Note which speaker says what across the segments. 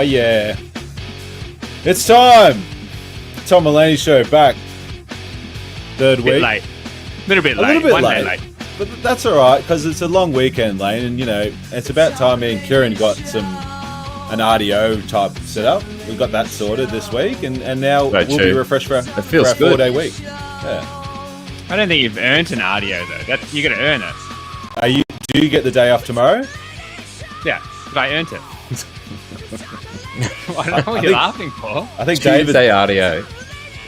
Speaker 1: yeah. It's time! Tom and Laney show back. Third week.
Speaker 2: Late. A little bit
Speaker 1: Day
Speaker 2: late.
Speaker 1: late. But that's alright, because it's a long weekend, Lane, and, you know, it's about time me and Kieran got an RDO type setup. We got that sorted this week, and now we'll be refreshed for our 4-day week. Yeah.
Speaker 2: I don't think you've earned an RDO, though. You got to earn it.
Speaker 1: Do you get the day off tomorrow?
Speaker 2: Yeah, but I earned it. I don't know what you're laughing for.
Speaker 1: I think
Speaker 3: Tuesday RDO.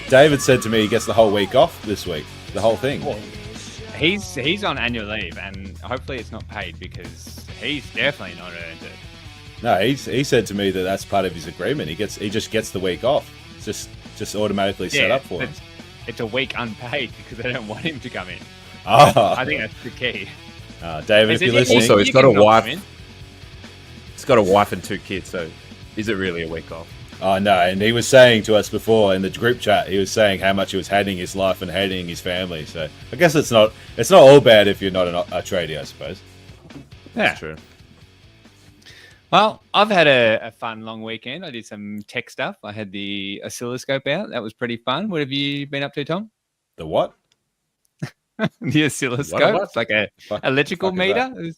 Speaker 1: David said to me he gets the whole week off this week. The whole thing.
Speaker 2: Well, he's on annual leave, and hopefully it's not paid because he's definitely not earned it.
Speaker 1: No, he said to me that that's part of his agreement. He just gets the week off. It's just automatically set up for him.
Speaker 2: It's a week unpaid because they don't want him to come in.
Speaker 1: Oh.
Speaker 2: I think that's the key.
Speaker 1: David, if you're listening,
Speaker 3: also he's got a wife. He's got a wife and 2 kids, so is it really a week off?
Speaker 1: Oh no, and he was saying to us before in the group chat, he was saying how much he was hating his life and hating his family. So I guess it's not all bad if you're not a tradie, I suppose.
Speaker 2: Yeah,
Speaker 3: that's true.
Speaker 2: Well, I've had a fun long weekend. I did some tech stuff. I had the oscilloscope out. That was pretty fun. What have you been up to, Tom?
Speaker 1: The what?
Speaker 2: The oscilloscope. It's like a electrical meter.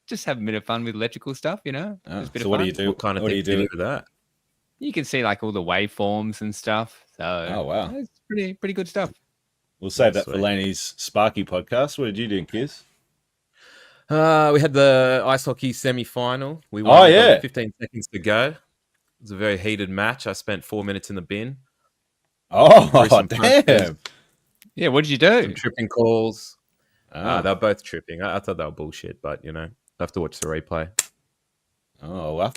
Speaker 2: Just have a bit of fun with electrical stuff, you know.
Speaker 1: So what do you do?
Speaker 3: What kind of thing do you do with that?
Speaker 2: You can see like all the waveforms and stuff. So
Speaker 1: oh wow,
Speaker 2: it's pretty good stuff.
Speaker 1: We'll save that for Laney's Sparky podcast. What did you do, Kiz?
Speaker 3: We had the ice hockey semi-final. We won 15 seconds to go. It was a very heated match. I spent 4 minutes in the bin.
Speaker 1: Oh, damn.
Speaker 2: Yeah, what did you do?
Speaker 3: Some tripping calls. They were both tripping. I thought they were bullshit, but, you know, I have to watch the replay.
Speaker 1: Oh,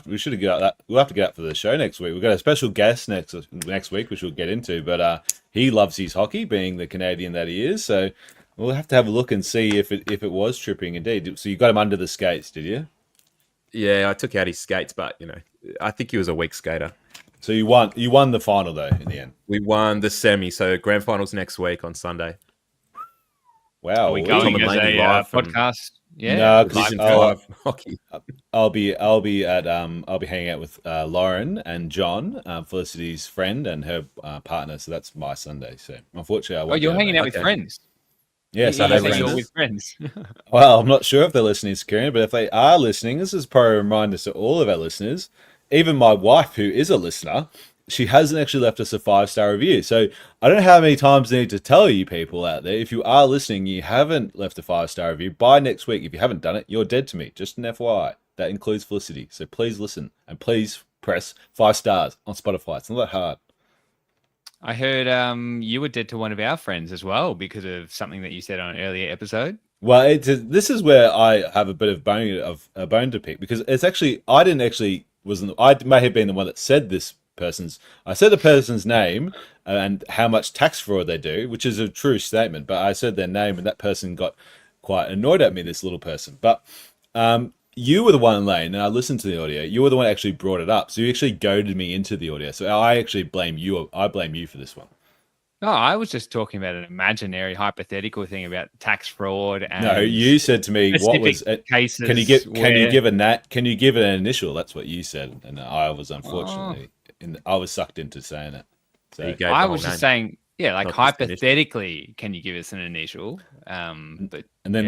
Speaker 1: we should have got that. We'll have to get up for the show next week. We've got a special guest next week, which we'll get into. But he loves his hockey, being the Canadian that he is. So we'll have to have a look and see if it was tripping indeed. So you got him under the skates, did you?
Speaker 3: Yeah, I took out his skates, but you know, I think he was a weak skater.
Speaker 1: So you won the final though in the end.
Speaker 3: We won the semi. So grand finals next week on Sunday.
Speaker 1: Wow,
Speaker 2: are we going as a podcast?
Speaker 1: Yeah,
Speaker 3: no,
Speaker 1: I'll be hanging out with Lauren and John, Felicity's friend and her partner. So that's my Sunday. So unfortunately,
Speaker 2: you're hanging out with friends.
Speaker 1: Yes,
Speaker 2: I you're with friends.
Speaker 1: Well, I'm not sure if they're listening, Kieran, but if they are listening, this is probably a reminder to all of our listeners. Even my wife, who is a listener, she hasn't actually left us a 5-star review. So I don't know how many times I need to tell you people out there, if you are listening, you haven't left a 5-star review, by next week, if you haven't done it, you're dead to me. Just an FYI. That includes Felicity. So please listen and please press 5 stars on Spotify. It's not that hard.
Speaker 2: I heard you were dead to one of our friends as well because of something that you said on an earlier episode.
Speaker 1: Well, this is where I have a bit of a bone to pick, because it's actually, I may have been the one that said this I said the person's name and how much tax fraud they do, which is a true statement, but I said their name and that person got quite annoyed at me, this little person. But you were the one, Lane, and I listened to the audio. You were the one that actually brought it up. So you actually goaded me into the audio. So I actually blame you. I blame you for this one.
Speaker 2: No, I was just talking about an imaginary hypothetical thing about tax fraud. And
Speaker 1: no, you said to me, "What was
Speaker 2: cases?
Speaker 1: Can you give an initial?" That's what you said, and I was unfortunately, I was sucked into saying it. So
Speaker 2: I was just saying, yeah, like hypothetically, can you give us an initial? But
Speaker 1: and then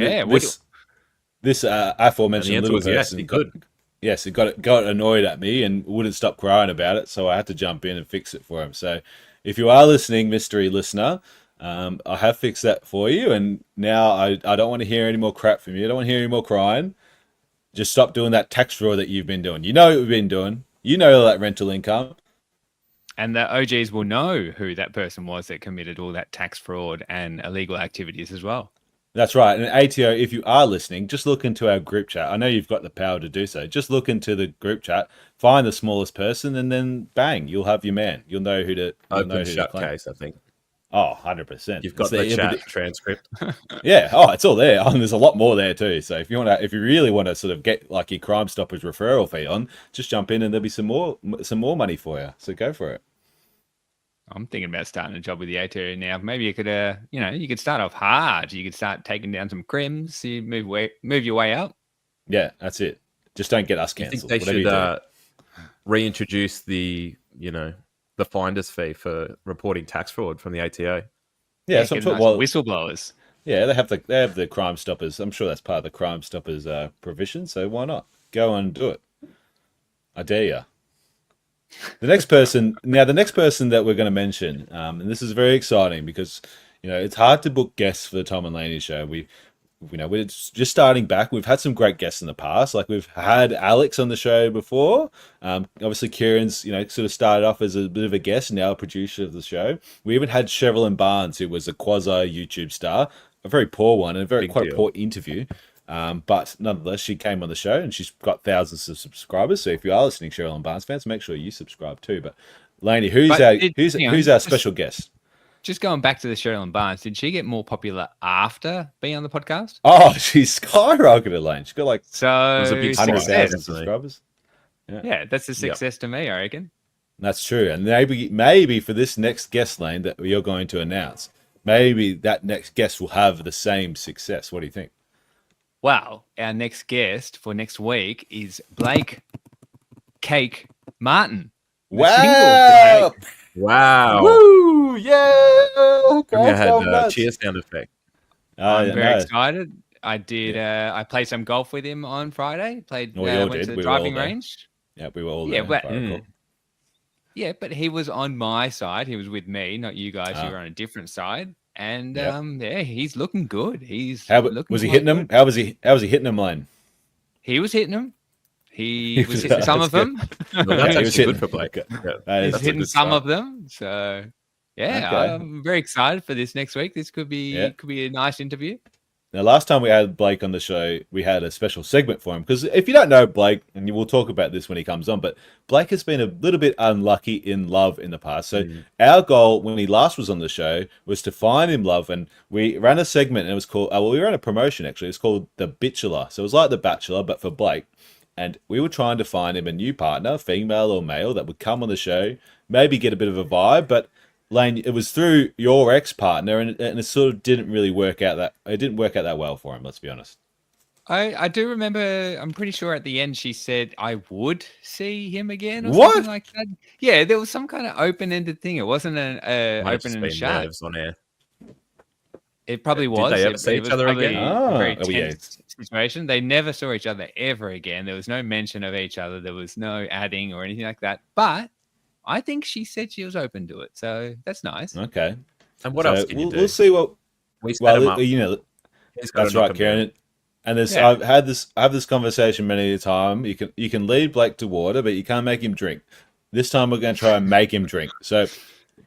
Speaker 1: this aforementioned little person, he got annoyed at me and wouldn't stop crying about it, so I had to jump in and fix it for him. So if you are listening, mystery listener, I have fixed that for you, and now I don't want to hear any more crap from you. I don't want to hear any more crying. Just stop doing that tax fraud that you've been doing. You know what we've been doing. You know that rental income.
Speaker 2: And the OGs will know who that person was that committed all that tax fraud and illegal activities as well.
Speaker 1: That's right. And ATO, if you are listening, just look into our group chat. I know you've got the power to do so. Just look into the group chat, find the smallest person, and then bang, you'll have your man. You'll know who to
Speaker 3: open shut case, I think.
Speaker 1: Oh, 100%.
Speaker 3: You've got the chat transcript.
Speaker 1: Yeah. Oh, it's all there. And there's a lot more there too. So if you really want to sort of get like your Crime Stoppers referral fee on, just jump in and there'll be some more money for you. So go for it.
Speaker 2: I'm thinking about starting a job with the ATO now. Maybe you could, you could start off hard. You could start taking down some crims. You move your way up.
Speaker 1: Yeah, that's it. Just don't get us cancelled.
Speaker 3: I think they should reintroduce the finder's fee for reporting tax fraud from the ATO.
Speaker 1: Yeah, so
Speaker 2: whistleblowers.
Speaker 1: Yeah, they have the Crime Stoppers. I'm sure that's part of the Crime Stoppers provision. So why not go and do it? I dare you. The next person that we're going to mention, and this is very exciting because it's hard to book guests for the Tom and Laney show. We're just starting back. We've had some great guests in the past. Like we've had Alex on the show before. Obviously, Kieran's sort of started off as a bit of a guest, now a producer of the show. We even had Sherilyn Barnes, who was a quasi YouTube star, a very poor one, and quite a poor interview. But nonetheless, she came on the show, and she's got thousands of subscribers. So if you are listening, Sherilyn Barnes fans, make sure you subscribe too. But Laney, who's our special guest?
Speaker 2: Just going back to the Sherilyn Barnes, did she get more popular after being on the podcast?
Speaker 1: Oh, she's skyrocketed, Lane. She got like
Speaker 2: a big
Speaker 1: 100,000 subscribers.
Speaker 2: Yeah, that's a success to me, I reckon.
Speaker 1: That's true. And maybe for this next guest, Lane, that you're going to announce, maybe that next guest will have the same success. What do you think?
Speaker 2: Well, our next guest for next week is Blake Cake Martin.
Speaker 1: Wow!
Speaker 3: Wow!
Speaker 1: Woo! Yeah!
Speaker 3: I had a cheer sound effect.
Speaker 2: I'm very excited. I did. I played some golf with him on Friday. Went to the driving range.
Speaker 1: Yeah, we were all there.
Speaker 2: But he was on my side. He was with me, not you guys. You were on a different side. And he's looking good.
Speaker 1: Was he hitting him? How was he hitting him, Lane?
Speaker 2: He was hitting him. He was hitting some of them.
Speaker 3: That's actually good for Blake.
Speaker 2: He's hitting some of them. So I'm very excited for this next week. This could be a nice interview.
Speaker 1: Now, last time we had Blake on the show, we had a special segment for him. Because if you don't know Blake, and we'll talk about this when he comes on, but Blake has been a little bit unlucky in love in the past. So our goal when he last was on the show was to find him love. And we ran a segment, and it was called, we ran a promotion actually. It's called The Bachelor. So it was like The Bachelor, but for Blake. And we were trying to find him a new partner, female or male, that would come on the show, maybe get a bit of a vibe. But Lane, it was through your ex-partner, and it sort of didn't really work out that well for him. Let's be honest.
Speaker 2: I do remember. I'm pretty sure at the end she said I would see him again or
Speaker 1: what?
Speaker 2: something like that. Yeah, there was some kind of open-ended thing. It wasn't an open and shut.
Speaker 3: On air.
Speaker 2: It probably was.
Speaker 3: Did they ever see each other again?
Speaker 2: A very tense situation. They never saw each other ever again. There was no mention of each other. There was no adding or anything like that. But I think she said she was open to it. So that's nice.
Speaker 1: Okay.
Speaker 3: And what else can you do?
Speaker 1: We'll see what...
Speaker 3: That's right,
Speaker 1: Kieran. And I've had this conversation many a time. You can lead Blake to water, but you can't make him drink. This time we're going to try and make him drink. So...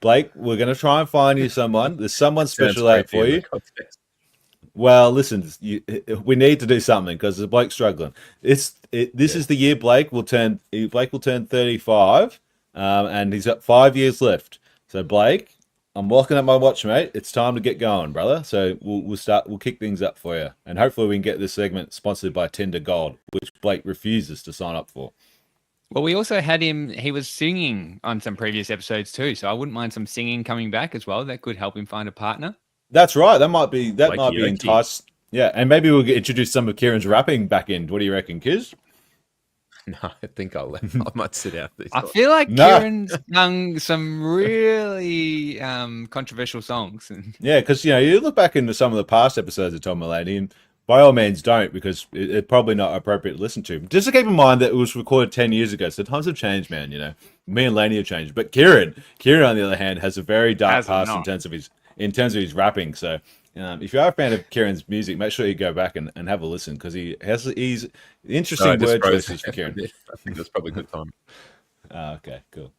Speaker 1: Blake, we're going to try and find you someone. There's someone special out for you. Well, listen, we need to do something because Blake's struggling. This is the year Blake will turn 35, and he's got 5 years left. So, Blake, I'm looking at my watch, mate. It's time to get going, brother. So we'll kick things up for you, and hopefully we can get this segment sponsored by Tinder Gold, which Blake refuses to sign up for.
Speaker 2: Well, we also had him, he was singing on some previous episodes too, so I wouldn't mind some singing coming back as well. That could help him find a partner.
Speaker 1: That's right. That might be enticed. Yeah, and maybe we'll introduce some of Kieran's rapping back in. What do you reckon, Kiz?
Speaker 3: No, I think I might sit out this.
Speaker 2: I feel like Kieran's sung some really controversial songs.
Speaker 1: Yeah, because you look back into some of the past episodes of Tom and Laney, and by all means don't, because it's probably not appropriate to listen to. Just to keep in mind that it was recorded 10 years ago, so times have changed, man. Me and Laney have changed, but Kieran on the other hand has a very dark past in terms of his rapping. So if you are a fan of Kieran's music, make sure you go back and have a listen, because he's interesting word choices for Kieran.
Speaker 3: I think that's probably a good time.
Speaker 1: Okay, cool.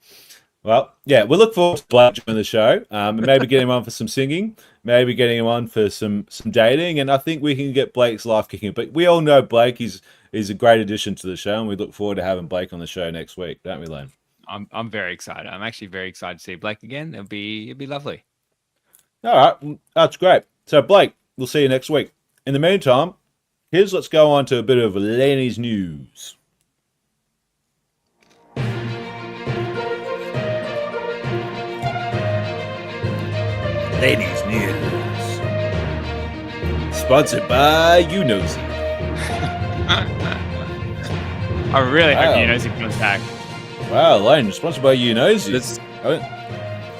Speaker 1: Well, yeah, we'll look forward to Blake joining the show. Maybe getting him on for some singing, maybe getting him on for some dating, and I think we can get Blake's life kicking. But we all know Blake is a great addition to the show, and we look forward to having Blake on the show next week, don't we, Lane?
Speaker 2: I'm very excited. I'm actually very excited to see Blake again. It'll be lovely.
Speaker 1: All right, that's great. So, Blake, we'll see you next week. In the meantime, let's go on to a bit of Laney's news. Laney's news, sponsored by UNOSI.
Speaker 2: I really hope UNOSI comes back.
Speaker 1: Wow, Lane, sponsored by You Knows You.
Speaker 3: There's-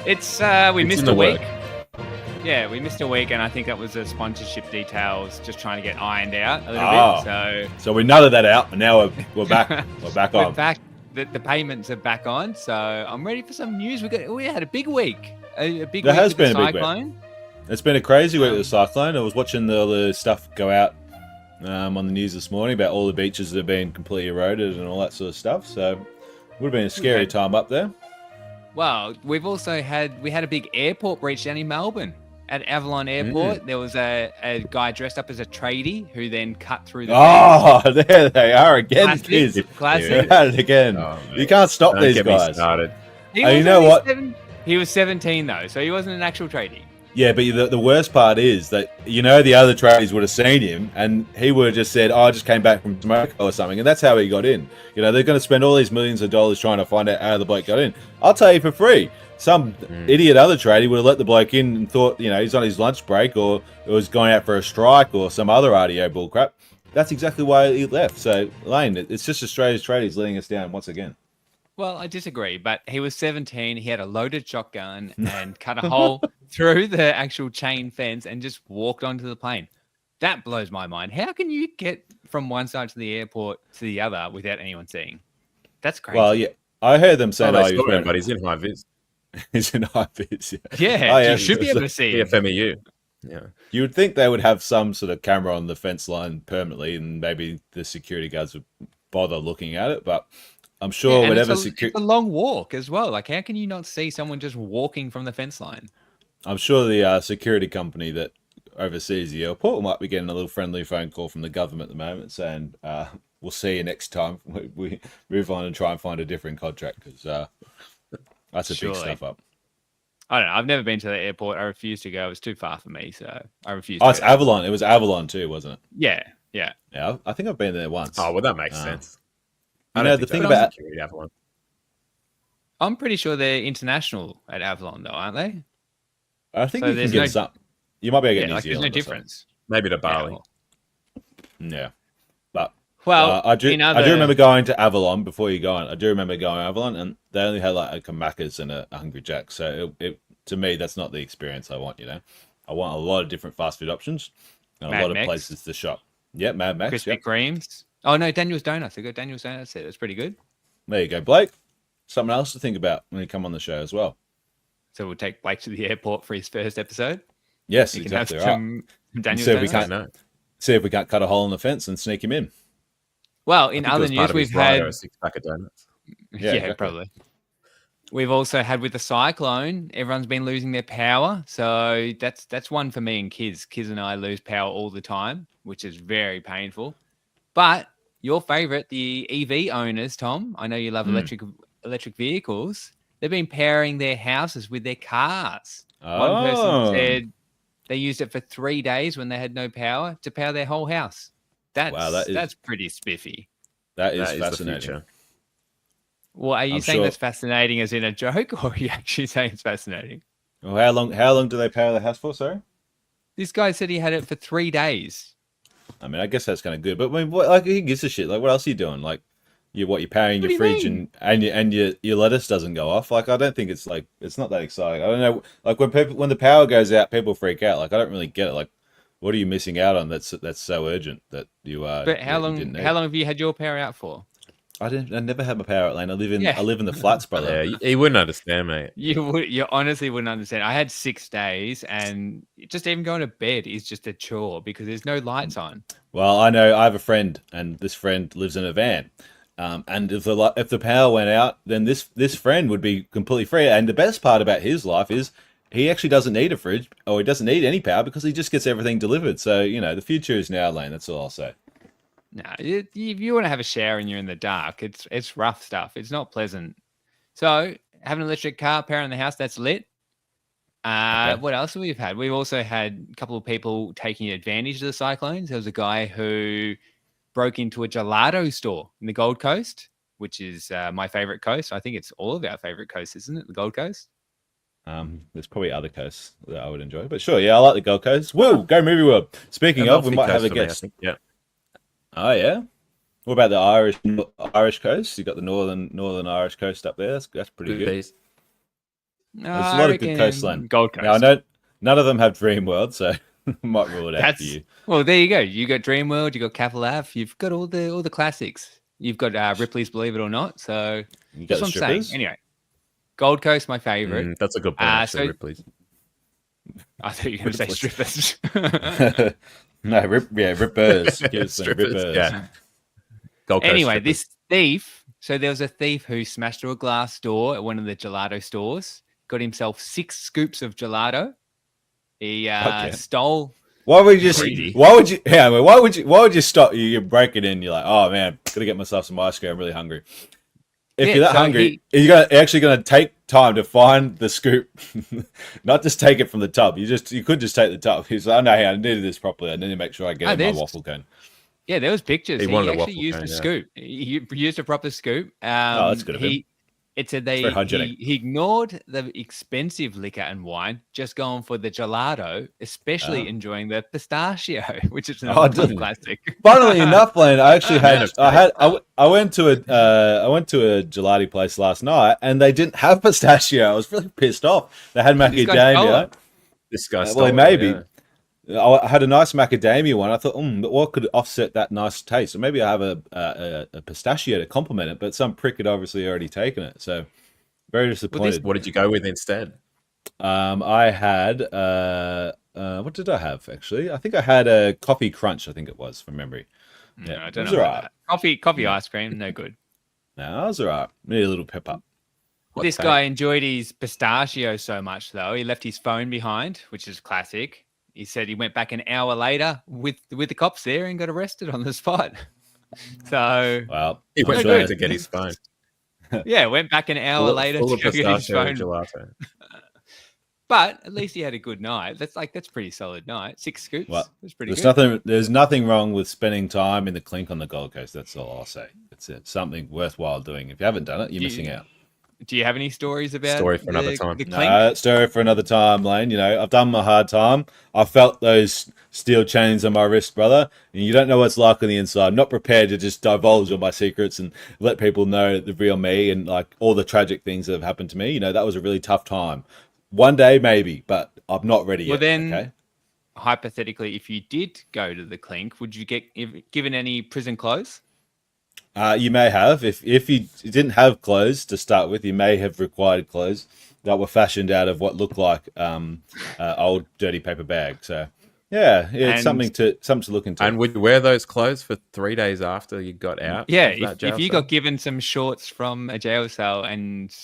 Speaker 2: It's we
Speaker 3: It's
Speaker 2: missed
Speaker 3: in
Speaker 2: a
Speaker 3: the
Speaker 2: week.
Speaker 3: work.
Speaker 2: Yeah, we missed a week, and I think that was the sponsorship details just trying to get ironed out a little bit.
Speaker 1: So we nutted that out, and now we're back. We're back
Speaker 2: We're
Speaker 1: on.
Speaker 2: back. The payments are back on, so I'm ready for some news. We had a big week. A big
Speaker 1: There
Speaker 2: week
Speaker 1: has
Speaker 2: with
Speaker 1: been
Speaker 2: the
Speaker 1: a big week.
Speaker 2: cyclone.
Speaker 1: It's been a crazy week with the cyclone. I was watching the stuff go out on the news this morning about all the beaches that have been completely eroded and all that sort of stuff. So it would have been a scary time up there.
Speaker 2: Well, we've also had a big airport breach down in Melbourne. At Avalon Airport, there was a guy dressed up as a tradie who then cut through the
Speaker 1: Oh, there they are again, kids.
Speaker 2: Classic.
Speaker 1: You're at it again.
Speaker 3: Oh,
Speaker 1: You can't stop
Speaker 3: Don't
Speaker 1: these
Speaker 3: get me
Speaker 1: guys.
Speaker 3: started.
Speaker 2: He
Speaker 1: Oh, you
Speaker 2: was
Speaker 1: know
Speaker 2: only
Speaker 1: what?
Speaker 2: He was 17 though, so he wasn't an actual tradie.
Speaker 1: Yeah, but the worst part is that, the other tradies would have seen him and he would have just said, I just came back from Jamaica or something. And that's how he got in. They're going to spend all these millions of dollars trying to find out how the bloke got in. I'll tell you for free. Some idiot other tradie would have let the bloke in and thought, he's on his lunch break or was going out for a strike or some other RDO bullcrap. That's exactly why he left. So, Lane, it's just Australia's tradies letting us down once again.
Speaker 2: Well, I disagree, but he was 17. He had a loaded shotgun and cut a hole through the actual chain fence and just walked onto the plane. That blows my mind. How can you get from one side to the airport to the other without anyone seeing? That's crazy.
Speaker 1: Well, yeah, I heard them saying,
Speaker 3: They saw him, but he's in high vis.
Speaker 1: He's in high vis.
Speaker 2: Yeah, you should be able to see him.
Speaker 3: PFMEU. Yeah.
Speaker 1: You would think they would have some sort of camera on the fence line permanently, and maybe the security guards would bother looking at it. But I'm sure
Speaker 2: and
Speaker 1: whatever
Speaker 2: it's a long walk as well. Like, how can you not see someone just walking from the fence line?
Speaker 1: I'm sure the security company that oversees the airport might be getting a little friendly phone call from the government at the moment saying, "We'll see you next time. We move on and try and find a different contract because that's a big step up."
Speaker 2: I don't know. I've never been to the airport. I refuse to go. It's too far for me, so I refuse.
Speaker 1: Oh, it's Avalon. It was Avalon too, wasn't it?
Speaker 2: Yeah.
Speaker 1: Yeah, I think I've been there once.
Speaker 3: Oh, well, that makes sense.
Speaker 1: The thing about
Speaker 3: Avalon.
Speaker 2: I'm pretty sure they're international at Avalon, though, aren't they?
Speaker 1: I think
Speaker 2: So
Speaker 1: you can
Speaker 2: there's
Speaker 1: get
Speaker 2: no-
Speaker 1: some. You might be able to get New
Speaker 2: There's
Speaker 1: Zealand.
Speaker 2: no
Speaker 1: or something.
Speaker 2: difference.
Speaker 3: Maybe to Bali.
Speaker 1: Yeah, but
Speaker 2: Well,
Speaker 1: I do remember going to Avalon before you go on. I do remember going to Avalon, and they only had like a Macca's and a Hungry Jack. So it to me, that's not the experience I want. I want a lot of different fast food options and
Speaker 2: Mad
Speaker 1: a lot of
Speaker 2: Max.
Speaker 1: places to shop. Yeah, Mad Max.
Speaker 2: Krispy
Speaker 1: Yep.
Speaker 2: Kremes. Oh no, Daniel's Donuts. I got Daniel's Donuts there. That's pretty good.
Speaker 1: There you go, Blake. Something else to think about when you come on the show as well.
Speaker 2: So we'll take Blake to the airport for his first episode.
Speaker 1: Yes,
Speaker 2: He can
Speaker 1: exactly
Speaker 2: have
Speaker 1: right.
Speaker 2: some Daniel's
Speaker 1: See if we
Speaker 2: Donuts.
Speaker 1: can't see if we can't cut a hole in the fence and sneak him in.
Speaker 2: Well, in other news, we've had
Speaker 3: a 6-pack of donuts.
Speaker 1: Yeah, exactly.
Speaker 2: probably. We've also had with the cyclone, everyone's been losing their power. So that's one for me and kids. Kids and I lose power all the time, which is very painful. But your favorite, the EV owners, Tom, I know you love electric vehicles. They've been powering their houses with their cars. One person said they used it for 3 days when they had no power to power their whole house. That's pretty spiffy.
Speaker 1: That is
Speaker 3: The
Speaker 1: fascinating.
Speaker 3: future.
Speaker 2: Well, are you
Speaker 1: I'm
Speaker 2: saying
Speaker 1: sure-
Speaker 2: that's fascinating as in a joke, or are you actually saying it's fascinating?
Speaker 1: Well, how long do they power the house for? Sorry.
Speaker 2: This guy said he had it for 3 days.
Speaker 1: I mean, I guess that's kind of good, but I mean, who gives a shit? Like, what else are you doing? Like, you're powering
Speaker 2: What
Speaker 1: your
Speaker 2: do you
Speaker 1: fridge
Speaker 2: mean?
Speaker 1: and your lettuce doesn't go off. Like, I don't think it's not that exciting. I don't know. Like when the power goes out, people freak out. Like, I don't really get it. Like, what are you missing out on? That's so urgent that you.
Speaker 2: But how long? How long have you had your power out for?
Speaker 1: I never had my power out, Lane. I live in the flats, brother.
Speaker 3: Yeah, he wouldn't understand, mate.
Speaker 2: You honestly wouldn't understand. I had 6 days, and just even going to bed is just a chore because there's no lights on.
Speaker 1: Well, I know I have a friend, and this friend lives in a van. And if the power went out, then this friend would be completely free. And the best part about his life is he actually doesn't need a fridge, or he doesn't need any power because he just gets everything delivered. So the future is now, Lane. That's all I'll say.
Speaker 2: No, if you want to have a shower and you're in the dark, it's rough stuff. It's not pleasant. So having an electric car powering the house, that's lit.
Speaker 1: Okay.
Speaker 2: What else have we had? We've also had a couple of people taking advantage of the cyclones. There was a guy who broke into a gelato store in the Gold Coast, which is my favorite coast. I think it's all of our favorite coasts, isn't it? The Gold Coast.
Speaker 1: There's probably other coasts that I would enjoy, but sure, yeah, I like the Gold Coast. Woo, go Movie World. Speaking of, we might have a guest.
Speaker 3: Yeah.
Speaker 1: Oh yeah, What about the Irish coast? You got the northern Irish coast up there. That's pretty good.
Speaker 3: Bees.
Speaker 2: No,
Speaker 1: There's a
Speaker 2: I
Speaker 1: lot of good
Speaker 2: reckon
Speaker 1: coastline.
Speaker 2: Gold Coast.
Speaker 1: Now I know none of them have Dream World, so might rule it out for you.
Speaker 2: Well, there you go. You got Dreamworld, you got Capital Ave, you've got all the classics. You've got Ripley's Believe It or Not. So
Speaker 1: You got
Speaker 2: that's
Speaker 1: the
Speaker 2: what I'm saying.
Speaker 1: strippers.
Speaker 2: Anyway, Gold Coast, my favorite.
Speaker 3: That's a good point, actually,
Speaker 2: so-
Speaker 3: Ripley's.
Speaker 2: I thought you were going to say
Speaker 3: Ripley's.
Speaker 2: strippers.
Speaker 1: No, rippers.
Speaker 3: Strippers,
Speaker 1: Rippers.
Speaker 3: yeah. Gold Coast
Speaker 2: Anyway,
Speaker 3: strippers.
Speaker 2: this thief. So there was a thief who smashed through a glass door at one of the gelato stores, got himself 6 scoops of gelato. He stole.
Speaker 1: Why would you?
Speaker 3: Greedy.
Speaker 1: Why would you? Yeah, I mean, why would you stop? You break it in. You're like, oh man, gotta get myself some ice cream. I'm really hungry. If
Speaker 2: Yeah,
Speaker 1: you're that
Speaker 2: so
Speaker 1: hungry, you're actually gonna take time to find the scoop, not just take it from the tub. You could just take the tub. He's like, oh no, hey, I needed this properly. I need to make sure I get in my
Speaker 2: there's-
Speaker 1: waffle cone.
Speaker 2: Yeah, there was pictures.
Speaker 3: He
Speaker 2: He
Speaker 3: wanted a
Speaker 2: actually
Speaker 3: waffle
Speaker 2: used
Speaker 3: cone,
Speaker 2: a
Speaker 3: yeah.
Speaker 2: scoop. He used a proper scoop.
Speaker 1: That's good of him.
Speaker 2: It said
Speaker 1: very hygienic.
Speaker 2: he ignored the expensive liquor and wine, just going for the gelato, especially enjoying the pistachio, which is another
Speaker 1: didn't-
Speaker 2: classic.
Speaker 1: Funnily enough, Lane, I actually
Speaker 3: Yeah,
Speaker 1: I went to a gelati place last night and they didn't have pistachio. I was really pissed off. They had
Speaker 2: This guy stole
Speaker 1: macadamia.
Speaker 2: it.
Speaker 3: This guy
Speaker 1: Well,
Speaker 3: stole it,
Speaker 1: maybe.
Speaker 3: yeah.
Speaker 1: I had a nice macadamia one. I thought, but what could offset that nice taste? So maybe I have a pistachio to complement it, but some prick had obviously already taken it. So very disappointed.
Speaker 3: What did you go with instead?
Speaker 1: I had what did I have actually? I think I had a coffee crunch. I think it was from memory.
Speaker 2: No, I
Speaker 1: it
Speaker 2: don't
Speaker 1: was
Speaker 2: know.
Speaker 1: all
Speaker 2: About
Speaker 1: right.
Speaker 2: that. Coffee ice cream, no good.
Speaker 1: No, it was alright. Need a little pep up.
Speaker 2: This guy enjoyed his pistachio so much, though, he left his phone behind, which is classic. He said he went back an hour later with the cops there and got arrested on the spot. So,
Speaker 1: Well,
Speaker 3: He
Speaker 1: I'm
Speaker 3: went
Speaker 1: sure-
Speaker 3: back to get his phone.
Speaker 2: yeah, went back an hour later
Speaker 3: Full
Speaker 2: to
Speaker 3: of
Speaker 2: go get his
Speaker 3: pistachio
Speaker 2: phone.
Speaker 3: gelato.
Speaker 2: But at least he had a good night. That's pretty solid night. 6 scoops.
Speaker 1: Well,
Speaker 2: That's pretty
Speaker 1: there's
Speaker 2: good.
Speaker 1: nothing wrong with spending time in the clink on the Gold Coast. That's all I'll say. It's something worthwhile doing. If you haven't done it, you're missing out.
Speaker 2: Do you have any stories about
Speaker 3: Story for another time.
Speaker 2: The clink?
Speaker 1: No, story for another time, Lane. You know, I've done my hard time. I felt those steel chains on my wrist, brother. And you don't know what it's like on the inside. I'm not prepared to just divulge all my secrets and let people know the real me and like all the tragic things that have happened to me. You know, that was a really tough time. One day, maybe, but I'm not ready
Speaker 2: Well,
Speaker 1: yet.
Speaker 2: then,
Speaker 1: okay?
Speaker 2: hypothetically, if you did go to the clink, would you get given any prison clothes?
Speaker 1: You may have. If you didn't have clothes to start with, you may have required clothes that were fashioned out of what looked like old dirty paper bag. So, yeah, it's
Speaker 2: And-
Speaker 1: something to look into.
Speaker 3: And would you wear those clothes for 3 days after you got out?
Speaker 2: Yeah,
Speaker 3: of that
Speaker 2: if
Speaker 3: jail
Speaker 2: you
Speaker 3: cell?
Speaker 2: got given some shorts from a jail cell and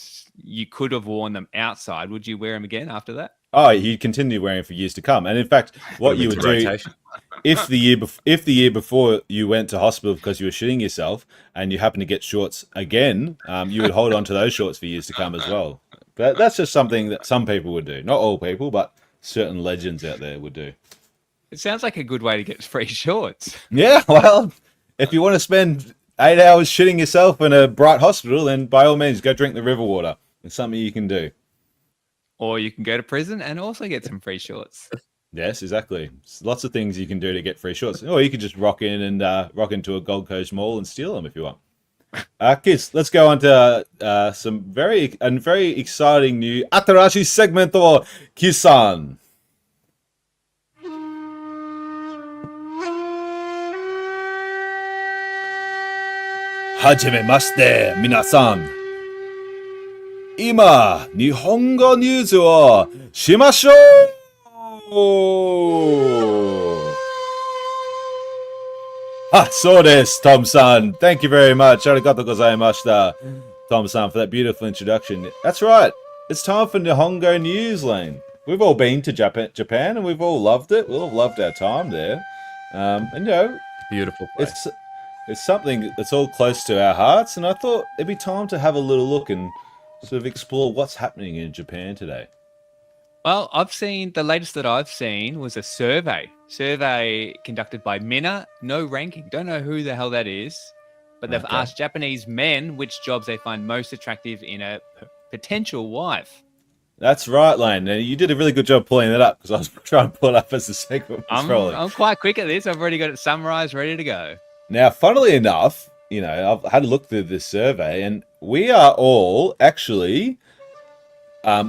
Speaker 2: you could have worn them outside, would you wear them again after that?
Speaker 1: Oh, you continue wearing for years to come. And in fact, what you would
Speaker 3: Into
Speaker 1: do
Speaker 3: rotation.
Speaker 1: if the year before you went to hospital because you were shitting yourself and you happen to get shorts again, you would hold on to those shorts for years to come as well. But that's just something that some people would do. Not all people, but certain legends out there would do.
Speaker 2: It sounds like a good way to get free shorts.
Speaker 1: Yeah, well, if you want to spend 8 hours shitting yourself in a bright hospital, then by all means, go drink the river water. It's something you can do.
Speaker 2: Or you can go to prison and also get some free shorts.
Speaker 1: Yes, exactly. There's lots of things you can do to get free shorts. Or you could just rock in and rock into a Gold Coast mall and steal them if you want. Kids, let's go on to some very exciting new Atarashi segment or Kisan. Hajimemashite, minasan. 今、日本語ニュースをしましょう そうです, Tom-san. Thank you very much. Arigatou gozaimashita, Tom-san, for that beautiful introduction. That's right. It's time for Nihongo News Lane. We've all been to Japan and we've all loved it. We've all loved our time there. And, you know,
Speaker 3: Beautiful place.
Speaker 1: it's something that's all close to our hearts. And I thought it'd be time to have a little look and sort of explore what's happening in Japan today.
Speaker 2: Well, the latest that I've seen was a survey conducted by Minna, no ranking. Don't know who the hell that is, but they've
Speaker 1: Okay.
Speaker 2: asked Japanese men which jobs they find most attractive in a potential wife.
Speaker 1: That's right, Lane. Now, you did a really good job pulling that up because I was trying to pull it up as the segment was rolling.
Speaker 2: I'm quite quick at this. I've already got it summarized, ready to go.
Speaker 1: Now, funnily enough, I've had a look through this survey, and we are all actually,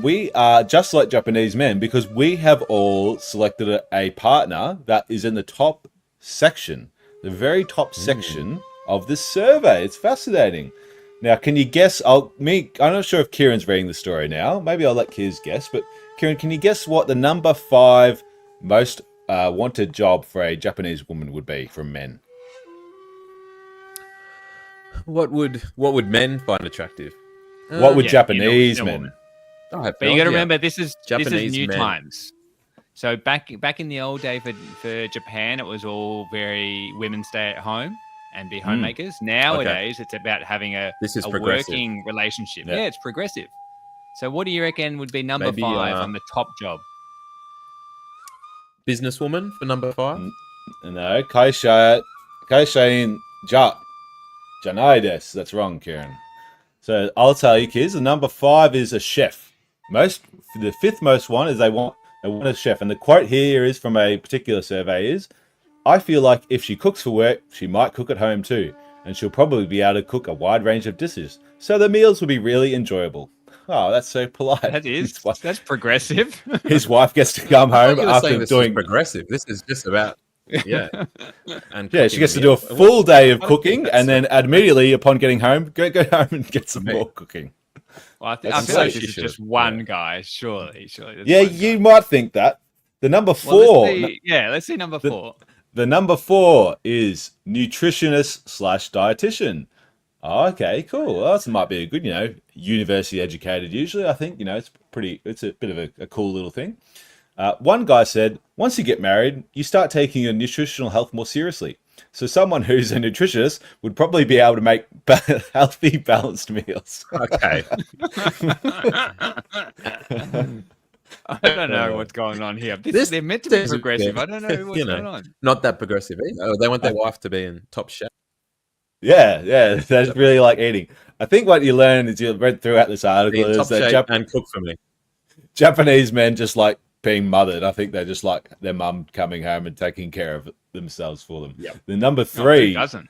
Speaker 1: we are just like Japanese men because we have all selected a partner that is in the top section, the very top section of this survey. It's fascinating. Now, can you guess? I'm not sure if Kieran's reading the story now. Maybe I'll let Kiz guess. But Kieran, can you guess what the number 5 most wanted job for a Japanese woman would be from men?
Speaker 3: What would men find attractive?
Speaker 1: What would
Speaker 2: Yeah,
Speaker 1: Japanese
Speaker 2: in a
Speaker 1: men?
Speaker 2: woman.
Speaker 3: I have
Speaker 2: But
Speaker 3: no
Speaker 2: you got to
Speaker 3: idea.
Speaker 2: remember, this is
Speaker 3: Japanese
Speaker 2: new
Speaker 3: men.
Speaker 2: times. So back in the old day for Japan, it was all very women stay at home and be homemakers. Nowadays, it's about having a
Speaker 3: This is progressive.
Speaker 2: working relationship.
Speaker 1: Yeah.
Speaker 2: Yeah, it's progressive. So what do you reckon would be number
Speaker 3: Maybe,
Speaker 2: 5 on the top job?
Speaker 3: Businesswoman for number 5.
Speaker 1: No, kaishain ja janai desu. That's wrong, Kieran. So I'll tell you, kids. The number 5 is a chef. The 5th most one is they want a chef. And the quote here is from a particular survey is, "I feel like if she cooks for work, she might cook at home too, and she'll probably be able to cook a wide range of dishes. So the meals will be really enjoyable." Oh, that's so polite.
Speaker 2: That is that's progressive.
Speaker 1: His wife gets to come home after
Speaker 3: this
Speaker 1: doing
Speaker 3: is progressive. This is just about and
Speaker 1: Yeah, she gets to do a full day of cooking, and then immediately upon getting home, go home and get some more cooking.
Speaker 2: Well, I
Speaker 3: That's
Speaker 2: feel like
Speaker 3: so
Speaker 2: this is
Speaker 3: she
Speaker 2: just
Speaker 3: should.
Speaker 2: one guy. Surely. There's
Speaker 1: Yeah,
Speaker 2: one
Speaker 1: you
Speaker 2: guy.
Speaker 1: might think that. The number
Speaker 2: Well,
Speaker 1: 4.
Speaker 2: let's see number 4.
Speaker 1: The number 4 is nutritionist / dietitian. Oh, okay, cool. Well, this might be a good, university educated. Usually, I think it's a bit of a cool little thing. One guy said, once you get married, you start taking your nutritional health more seriously. So someone who's a nutritionist would probably be able to make healthy, balanced meals.
Speaker 3: Okay.
Speaker 2: I don't know what's going on here. They're meant to be progressive. I don't know what's going on.
Speaker 3: Not that progressive either. They want their wife to be in top shape.
Speaker 1: Yeah, that's really like eating. I think what you learn is you read throughout this article
Speaker 3: Be in top
Speaker 1: is that
Speaker 3: shape and cook for me.
Speaker 1: Japanese men just like being mothered. I think they just like their mum coming home and taking care of themselves for them.
Speaker 3: Yep.
Speaker 1: The number
Speaker 2: No,
Speaker 1: 3,
Speaker 2: who doesn't?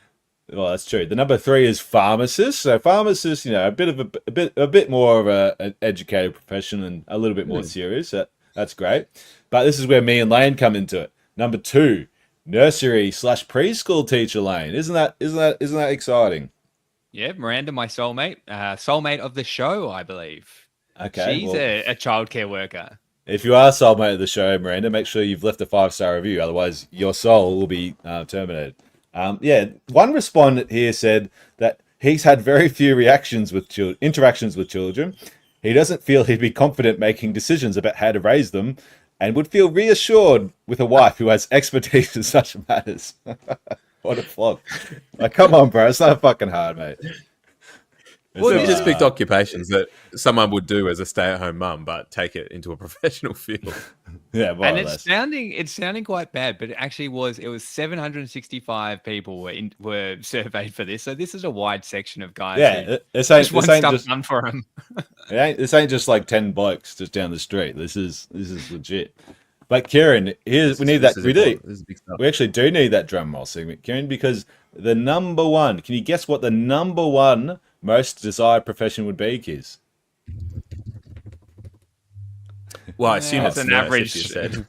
Speaker 1: well, that's true. The number 3 is pharmacist. So pharmacist, a bit more of an educated profession and a little bit more serious. That's great. But this is where me and Lane come into it. Number 2, nursery / preschool teacher. Lane, isn't that exciting?
Speaker 2: Yeah, Miranda, my soulmate of the show, I believe.
Speaker 1: Okay,
Speaker 2: She's
Speaker 1: well,
Speaker 2: a childcare worker.
Speaker 1: if you are soulmate of the show, Miranda, make sure you've left a 5-star review. Otherwise, your soul will be terminated. One respondent here said that he's had very few interactions with children. He doesn't feel he'd be confident making decisions about how to raise them, and would feel reassured with a wife who has expertise in such matters. What a flog! Like, come on, bro, it's not fucking hard, mate.
Speaker 3: Well,
Speaker 1: It's
Speaker 3: just
Speaker 1: not
Speaker 3: picked
Speaker 1: hard.
Speaker 3: occupations that someone would do as a stay-at-home mum, but take it into a professional field.
Speaker 1: Yeah, more
Speaker 2: And
Speaker 1: or
Speaker 2: it's
Speaker 1: less.
Speaker 2: sounding quite bad, but it actually was 765 people were surveyed for this. So this is a wide section of guys.
Speaker 1: Yeah,
Speaker 2: who
Speaker 1: this
Speaker 2: just want
Speaker 1: ain't
Speaker 2: stuff
Speaker 1: just
Speaker 2: done for them.
Speaker 1: this ain't just like 10 blokes just down the street. This is legit. But Kieran, we need that.
Speaker 3: This is
Speaker 1: We do.
Speaker 3: important. This is big stuff.
Speaker 1: We actually do need that drum roll segment, Kieran, because the number 1. Can you guess what the number 1 most desired profession would be, Kiz?
Speaker 3: Well, I assume
Speaker 2: That's
Speaker 3: it's
Speaker 2: an
Speaker 3: nurse,
Speaker 2: average.
Speaker 3: if you said.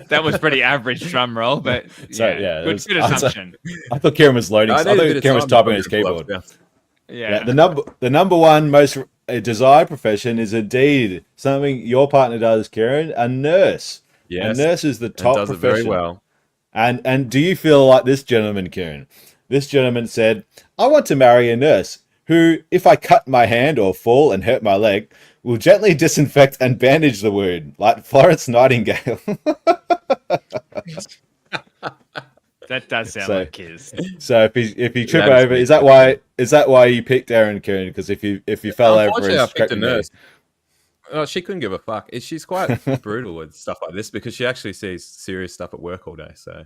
Speaker 2: That was pretty average drum roll, but
Speaker 1: So,
Speaker 2: yeah,
Speaker 1: yeah, it
Speaker 2: good,
Speaker 1: was-
Speaker 2: good assumption.
Speaker 1: I thought Kieran was loading. I
Speaker 3: needed a
Speaker 1: thought
Speaker 3: bit of
Speaker 1: Kieran was
Speaker 3: time to
Speaker 1: typing on
Speaker 3: put
Speaker 1: his
Speaker 3: it in
Speaker 1: keyboard.
Speaker 3: blocks.
Speaker 1: Yeah, the number 1 most desired profession is indeed something your partner does, Kieran, a nurse.
Speaker 3: Yes,
Speaker 1: a nurse is the
Speaker 3: and
Speaker 1: top
Speaker 3: does it
Speaker 1: profession.
Speaker 3: very well.
Speaker 1: And do you feel like this gentleman, Kieran? This gentleman said, I want to marry a nurse who, if I cut my hand or fall and hurt my leg, will gently disinfect and bandage the wound, like Florence Nightingale.
Speaker 2: That does sound
Speaker 1: So-
Speaker 2: like Kiz.
Speaker 1: So if you trip
Speaker 3: That is
Speaker 1: over,
Speaker 3: me.
Speaker 1: is that why you picked Aaron, Kieran? Because if you fell over
Speaker 3: Unfortunately,
Speaker 1: and
Speaker 3: I picked
Speaker 1: scraped
Speaker 3: a
Speaker 1: your knee.
Speaker 3: nurse. Oh, she couldn't give a fuck. She's quite brutal with stuff like this because she actually sees serious stuff at work all day. So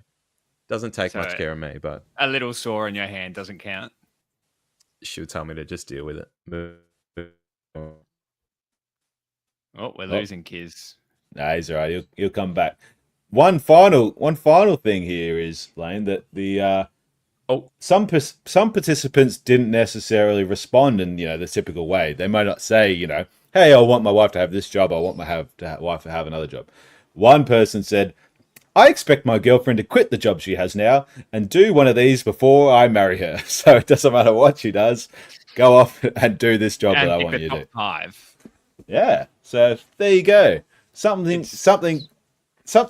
Speaker 3: doesn't take much
Speaker 2: So-
Speaker 3: care of me, but
Speaker 2: A little sore in your hand doesn't count.
Speaker 3: she would tell me to just deal with it.
Speaker 2: Oh, we're losing Kiz.
Speaker 1: No, he's all right. He'll come back. One final thing here is, Lane, that the
Speaker 3: Oh,
Speaker 1: some participants didn't necessarily respond in the typical way. They might not say, hey, I want my wife to have this job. I want my wife to have another job. One person said, I expect my girlfriend to quit the job she has now and do one of these before I marry her. So it doesn't matter what she does, go off and do this job that
Speaker 2: And
Speaker 1: I
Speaker 2: pick
Speaker 1: want
Speaker 2: the
Speaker 1: you to
Speaker 2: top
Speaker 1: do.
Speaker 2: 5.
Speaker 1: Yeah. So there you go. Something.
Speaker 2: It's
Speaker 1: I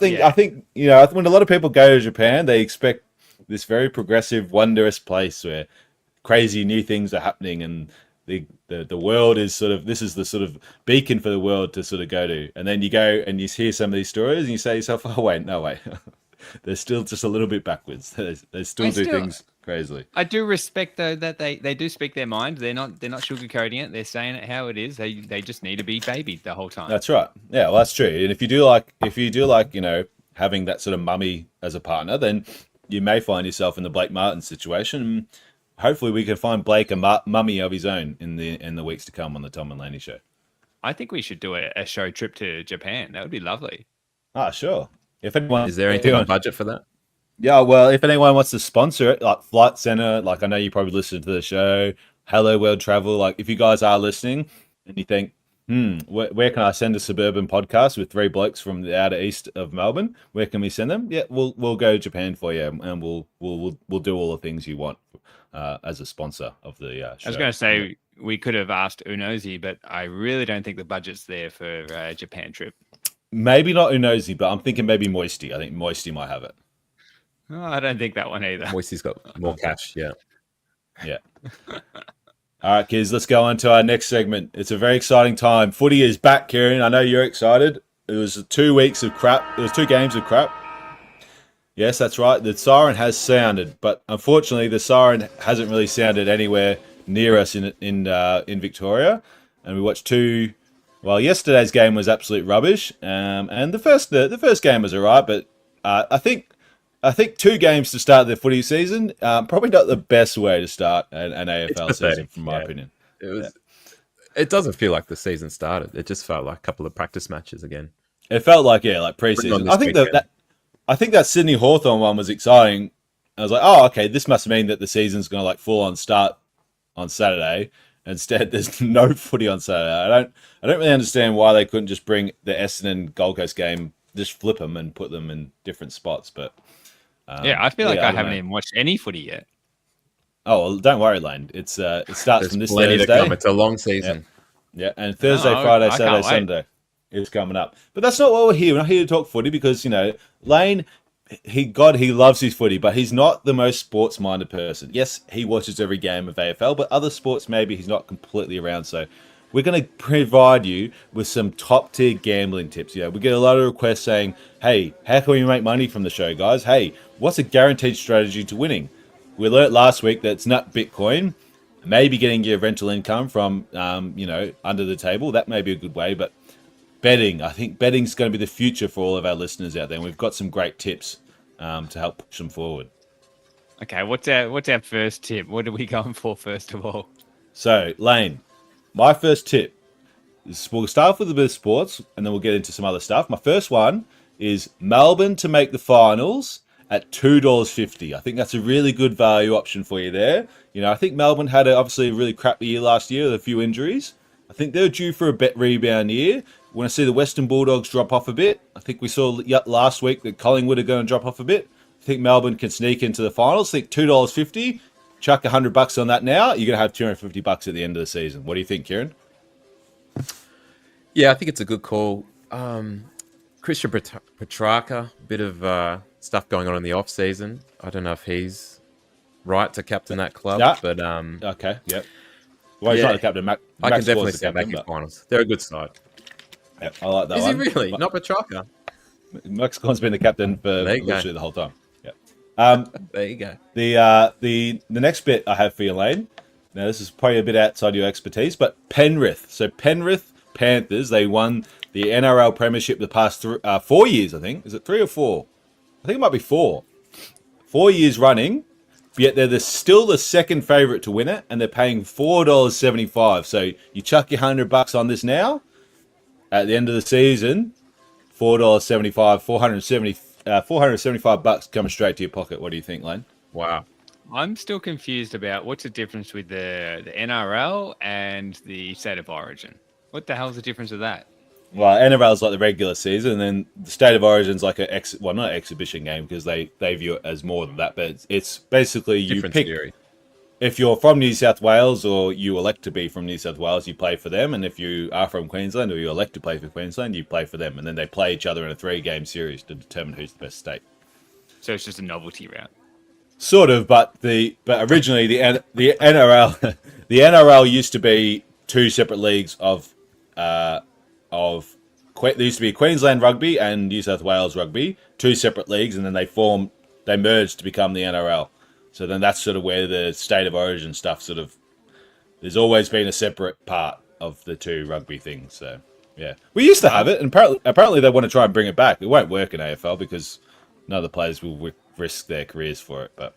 Speaker 2: yeah.
Speaker 1: think when a lot of people go to Japan, they expect this very progressive, wondrous place where crazy new things are happening, and the world is this is the sort of beacon for the world to sort of go to. And then you go and you hear some of these stories, and you say to yourself, "Oh wait, no way, they're still just a little bit backwards. They still
Speaker 2: I
Speaker 1: do
Speaker 2: still
Speaker 1: things crazily."
Speaker 2: I do respect though that they do speak their mind. They're not sugarcoating it. They're saying it how it is. They just need to be babied the whole time.
Speaker 1: That's right. Yeah, well, that's true. And if you do like having that sort of mummy as a partner, then you may find yourself in the Blake Martin situation. Hopefully, we can find Blake a mummy of his own in the weeks to come on the Tom and Laney show.
Speaker 2: I think we should do a show trip to Japan. That would be lovely.
Speaker 1: Ah, sure. If anyone
Speaker 3: is there anything on budget for that?
Speaker 1: Yeah, well, if anyone wants to sponsor it, like Flight Center, like I know you probably listen to the show, Hello World Travel, like if you guys are listening and you think, where can I send a suburban podcast with 3 blokes from the outer east of Melbourne? Where can we send them? Yeah, we'll go to Japan for you, and we'll do all the things you want as a sponsor of the show.
Speaker 2: I was going to say we could have asked Unozi, but I really don't think the budget's there for a Japan trip.
Speaker 1: Maybe not Unozi, but I'm thinking maybe Moisty. I think Moisty might have it.
Speaker 2: Oh, I don't think that one either.
Speaker 3: Moisty's got more cash, yeah.
Speaker 1: Yeah. All right, kids, let's go on to our next segment. It's a very exciting time. Footy is back, Kieran. I know you're excited. It was 2 weeks of crap. It was 2 games of crap. Yes, that's right. The siren has sounded, but unfortunately, the siren hasn't really sounded anywhere near us in Victoria. And we watched 2. Well, yesterday's game was absolute rubbish, and the first game was alright. But I think 2 games to start the footy season, probably not the best way to start an AFL season, from my opinion.
Speaker 3: It was. It doesn't feel like the season started. It just felt like a couple of practice matches again.
Speaker 1: It felt like pre-season. I think that Sydney Hawthorn one was exciting. I was like, oh, okay, this must mean that the season's going to full on start on Saturday. Instead, there's no footy on Saturday. I don't really understand why they couldn't just bring the Essendon Gold Coast game, just flip them and put them in different spots. But
Speaker 2: I feel like I haven't even watched any footy yet.
Speaker 1: Oh, well, don't worry, Lane. It starts from this Thursday.
Speaker 3: To come. It's a long season.
Speaker 1: Yeah, and Thursday, Friday, Saturday, Sunday is coming up. But that's not what we're here. We're not here to talk footy because, Lane, he loves his footy, but he's not the most sports-minded person. Yes, he watches every game of AFL, but other sports maybe he's not completely around. So we're going to provide you with some top-tier gambling tips. We get a lot of requests saying, hey, how can we make money from the show, guys? Hey, what's a guaranteed strategy to winning? We learnt last week that it's not Bitcoin. Maybe getting your rental income from, under the table. That may be a good way, but betting. I think betting's going to be the future for all of our listeners out there. And we've got some great tips to help push them forward.
Speaker 2: Okay, what's our first tip? What are we going for first of all?
Speaker 1: So, Lane, my first tip is we'll start off with a bit of sports and then we'll get into some other stuff. My first one is Melbourne to make the finals at $2.50. I think that's a really good value option for you there. I think Melbourne had obviously a really crappy year last year with a few injuries. I think they're due for a bet rebound year. We want to see the Western Bulldogs drop off a bit. I think we saw last week that Collingwood are going to drop off a bit. I think Melbourne can sneak into the finals. I think $2.50. Chuck $100 on that now. You're going to have $250 at the end of the season. What do you think, Kieran?
Speaker 3: Yeah, I think it's a good call. Christian Petrarca, a bit of stuff going on in the off season. I don't know if he's right to captain that club, but
Speaker 1: okay, yep. Well, he's not the captain. I
Speaker 3: can definitely see them making finals. They're a good side.
Speaker 1: Yep, I like that
Speaker 3: Is
Speaker 1: one.
Speaker 3: he really? Not Petrarca?
Speaker 1: Max Corn's been the captain for literally the whole time.
Speaker 3: There you go.
Speaker 1: The next bit I have for you, Lane. Now, this is probably a bit outside your expertise, but Penrith. So Penrith Panthers, they won the NRL Premiership the past 4 years, I think. Is it 3 or 4? I think it might be 4. 4 years running, yet they're still the second favourite to win it, and they're paying $4.75. So you chuck your $100 on this now. At the end of the season, $4.75, $475 coming straight to your pocket. What do you think, Lane?
Speaker 3: Wow.
Speaker 2: I'm still confused about what's the difference with the NRL and the State of Origin. What the hell's the difference with that?
Speaker 1: Well, NRL is like the regular season, and then the State of Origin's like not an exhibition game because they view it as more than that. But it's basically you
Speaker 3: Different
Speaker 1: pick
Speaker 3: theory.
Speaker 1: if you're from New South Wales or you elect to be from New South Wales, you play for them, and if you are from Queensland or you elect to play for Queensland, you play for them, and then they play each other in a 3-game series to determine who's the best state.
Speaker 2: So it's just a novelty round.
Speaker 1: Sort of, but originally the NRL the NRL used to be two separate leagues there used to be Queensland Rugby and New South Wales Rugby, two separate leagues, and then they merged to become the NRL. So then that's sort of where the State of Origin stuff sort of. There's always been a separate part of the two rugby things. So yeah, we used to have it, and apparently they want to try and bring it back. It won't work in AFL because none of the players will risk their careers for it. But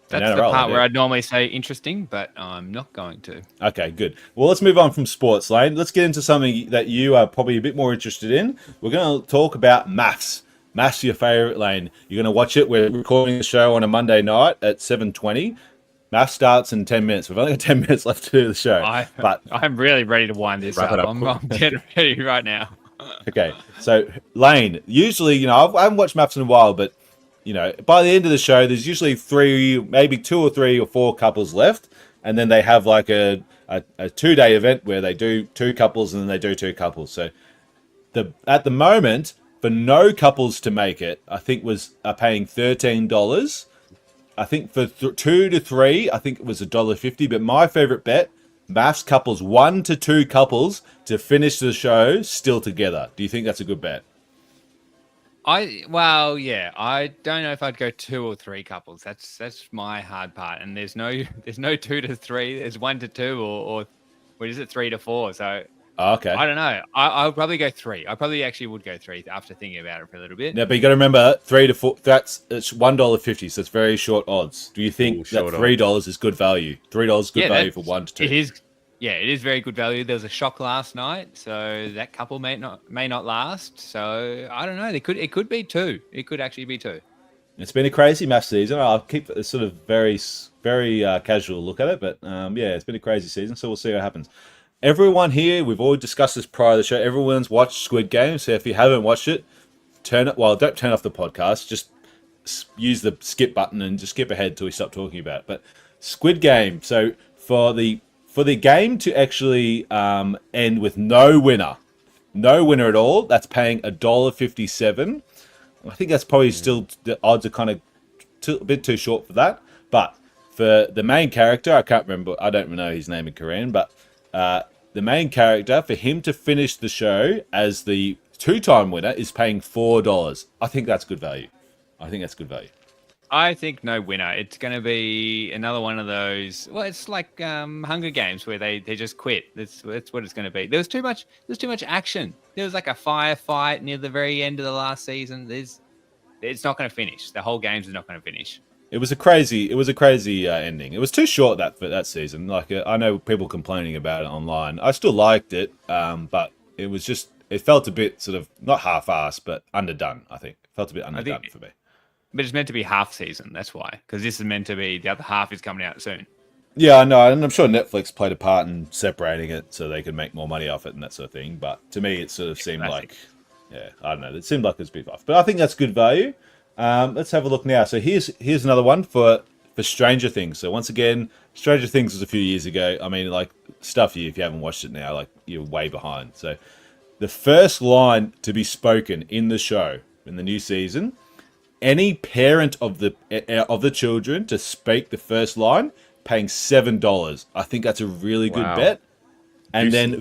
Speaker 2: that's the part where I'd normally say interesting, but I'm not going to.
Speaker 1: Okay, good. Well, let's move on from sports, Lane. Let's get into something that you are probably a bit more interested in. We're going to talk about maths. Maths, your favourite, Lane. You're going to watch it. We're recording the show on a Monday night at 7:20. Maths starts in 10 minutes. We've only got 10 minutes left to do the show.
Speaker 2: I'm really ready to wind this up. I'm getting ready right now.
Speaker 1: Okay, so Lane, usually, I haven't watched maths in a while, but by the end of the show, there's usually 3, maybe 2 or 3 or 4 couples left, and then they have like a 2-day event where they do 2 couples and then they do 2 couples. So at the moment, for no couples to make it, I think are paying $13. I think for 2 to 3, I think it was $1.50. But my favorite bet, maths couples 1 to 2 couples to finish the show still together. Do you think that's a good bet?
Speaker 2: I don't know if I'd go 2 or 3 couples. That's my hard part. And there's no 2 to 3. There's 1 to 2 or what is it, 3 to 4. So
Speaker 1: okay,
Speaker 2: I don't know. I would probably go 3. I probably actually would go 3 after thinking about it for a little bit.
Speaker 1: Yeah, but you got to remember 3 to 4. It's $1.50, so it's very short odds. Do you think that $3 is good value? $3 is good value for 1 to 2.
Speaker 2: It is. Yeah, it is very good value. There was a shock last night, so that couple may not last. So I don't know. It could be 2. It could actually be 2.
Speaker 1: It's been a crazy math season. I'll keep a sort of very casual look at it, but it's been a crazy season. So we'll see what happens. Everyone here, we've already discussed this prior to the show. Everyone's watched Squid Game, so if you haven't watched it, don't turn off the podcast. Just use the skip button and just skip ahead till we stop talking about it. But Squid Game. So for the game to actually end with no winner at all, that's paying $1.57. I think that's probably still, the odds are kind of a bit too short for that. But for the main character, I don't know his name in Korean, but the main character, for him to finish the show as the 2-time winner is paying $4. I think that's good value.
Speaker 2: I think no winner. It's going to be another one of those. Well, it's like Hunger Games where they just quit. That's what it's going to be. There's too much action. There was like a firefight near the very end of the last season. It's not going to finish. The whole game's not going to finish.
Speaker 1: It was a crazy ending. It was too short that season. Like I know people complaining about it online. I still liked it, but it felt a bit sort of not half-assed, but underdone. I think it felt a bit underdone for me.
Speaker 2: But it's meant to be half season. That's why, because this is meant to be the other half is coming out soon.
Speaker 1: Yeah, I know, and I'm sure Netflix played a part in separating it so they could make more money off it and that sort of thing. But to me, it sort of seemed like, I don't know, it seemed like it was a bit off. But I think that's good value. Let's have a look now. So here's another one for Stranger Things. So once again, Stranger Things was a few years ago. I mean, like stuff if you haven't watched it now, like you're way behind. So the first line to be spoken in the show in the new season. Any parent of the children to speak the first line, paying $7. I think that's a really good bet. And then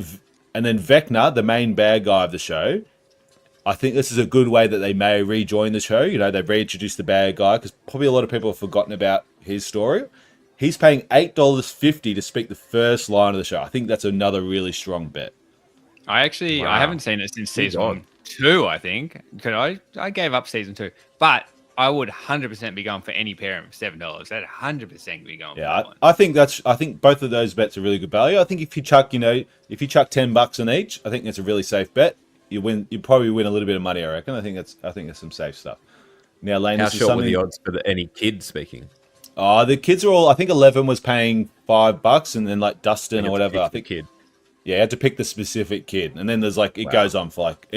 Speaker 1: Vecna, the main bad guy of the show, I think this is a good way that they may rejoin the show. They've reintroduced the bad guy because probably a lot of people have forgotten about his story. He's paying $8.50 to speak the first line of the show. I think that's another really strong bet.
Speaker 2: I haven't seen it since season 2, I think. Because I gave up season 2. But I would 100% be going for any parent for $7. That 100% be going.
Speaker 1: Yeah, I think both of those bets are really good value. I think if you chuck $10 on each, I think that's a really safe bet. You probably win a little bit of money. I reckon. I think that's some safe stuff. Now, Lane,
Speaker 3: how short were the odds for any kid speaking?
Speaker 1: Oh, the kids are all. I think 11 was paying $5, and then like Dustin or whatever. I think
Speaker 3: kid.
Speaker 1: yeah, you had to pick the specific kid, and then there's like it
Speaker 3: Wow.
Speaker 1: goes on for like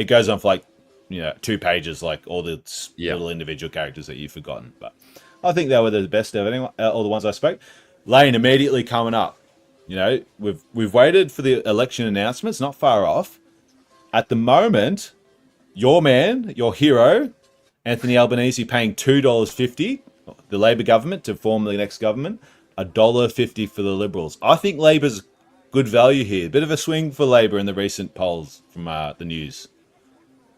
Speaker 1: 2 pages, like all the
Speaker 3: Yeah.
Speaker 1: little individual characters that you've forgotten. But I think they were the best of anyone, all the ones I spoke. Lane immediately coming up. We've waited for the election announcements, not far off. At the moment, your man, your hero, Anthony Albanese, paying $2.50, the Labor government to form the next government, $1.50 for the Liberals. I think Labor's good value here. Bit of a swing for Labor in the recent polls from the news.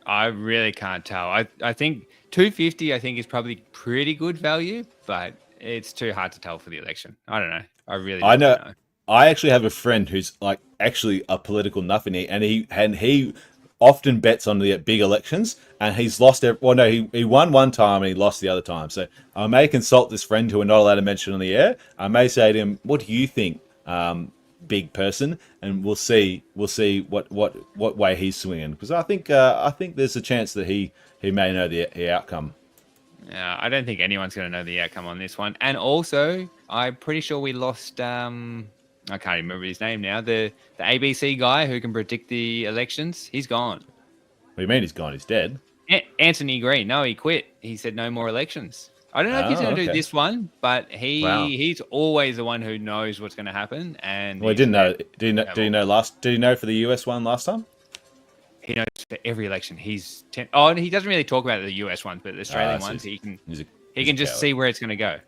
Speaker 2: I really can't tell. I think 250. I think is probably pretty good value, but it's too hard to tell for the election. I don't know. I really don't know.
Speaker 1: I actually have a friend who's like actually a political nothing, and he often bets on the big elections, and he's lost. He won one time and he lost the other time. So I may consult this friend who we're not allowed to mention on the air. I may say to him, "What do you think, big person?" And we'll see what way he's swinging, because I think there's a chance that he may know the outcome.
Speaker 2: Yeah, I don't think anyone's going to know the outcome on this one. And also, I'm pretty sure we lost. I can't even remember his name now. The ABC guy who can predict the elections. He's gone.
Speaker 1: What do you mean he's gone? He's dead.
Speaker 2: Anthony Green. No, he quit. He said no more elections. I don't know if he's going to do this one, but he's always the one who knows what's going to happen. And
Speaker 1: well, he didn't know. Did he know for the US one last time?
Speaker 2: He knows for every election. He's and he doesn't really talk about the US ones, but the Australian ones, he can just see where it's going to go.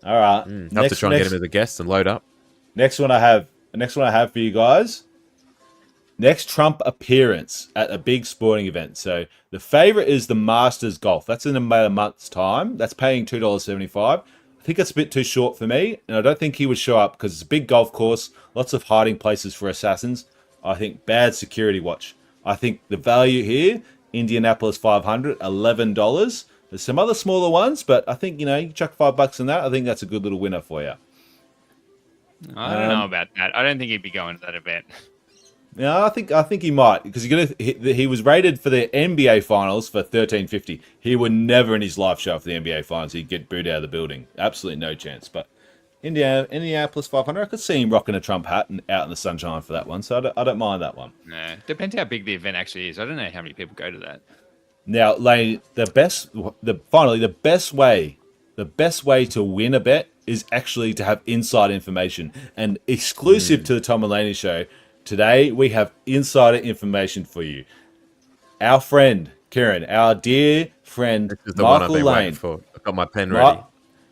Speaker 1: All right.
Speaker 3: Have to try and get him as a guest and load up.
Speaker 1: Next one I have for you guys. Next Trump appearance at a big sporting event. So the favorite is the Masters Golf. That's in about a month's time. That's paying $2.75. I think that's a bit too short for me, and I don't think he would show up because it's a big golf course, lots of hiding places for assassins. I think bad security watch. I think the value here, Indianapolis 500, $11. There's some other smaller ones, but I think you chuck $5 in that. I think that's a good little winner for you.
Speaker 2: I don't know about that. I don't think he'd be going to that event.
Speaker 1: Yeah, I think he might, because he was rated for the NBA finals for $13.50. He would never in his life show up for the NBA finals. He'd get booed out of the building. Absolutely no chance. But Indianapolis 500, I could see him rocking a Trump hat and out in the sunshine for that one. So I don't mind that one.
Speaker 2: Nah, depends how big the event actually is. I don't know how many people go to that.
Speaker 1: Now, Laney, the best way to win a bet is actually to have inside information. And exclusive to the Tom and Laney show, today we have insider information for you. Our friend, Kieran, our dear friend,
Speaker 3: This is the
Speaker 1: Michael
Speaker 3: one I've been
Speaker 1: Lane.
Speaker 3: waiting for. I've got my pen ready.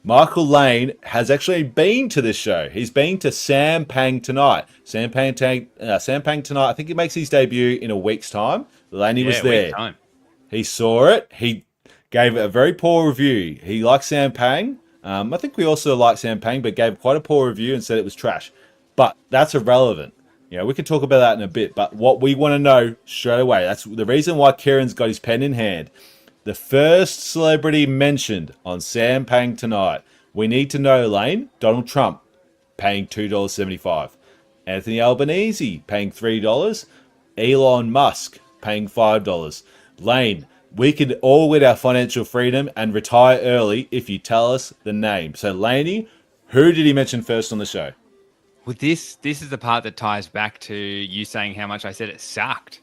Speaker 1: Michael Lane has actually been to this show. He's been to Sampang tonight. Sampang tonight. I think he makes his debut in a week's time. Laney was there.
Speaker 2: Time.
Speaker 1: He saw it. He gave it a very poor review. He liked Sampang. I think we also like Sampang, but gave quite a poor review and said it was trash. But that's irrelevant. We can talk about that in a bit. But what we want to know straight away, that's the reason why Kieran's got his pen in hand. The first celebrity mentioned on Sampang tonight. We need to know, Lane. Donald Trump paying $2.75. Anthony Albanese paying $3. Elon Musk paying $5. Lane, we can all win our financial freedom and retire early if you tell us the name. So, Laney, who did he mention first on the show?
Speaker 2: Well, this is the part that ties back to you saying how much I said it sucked.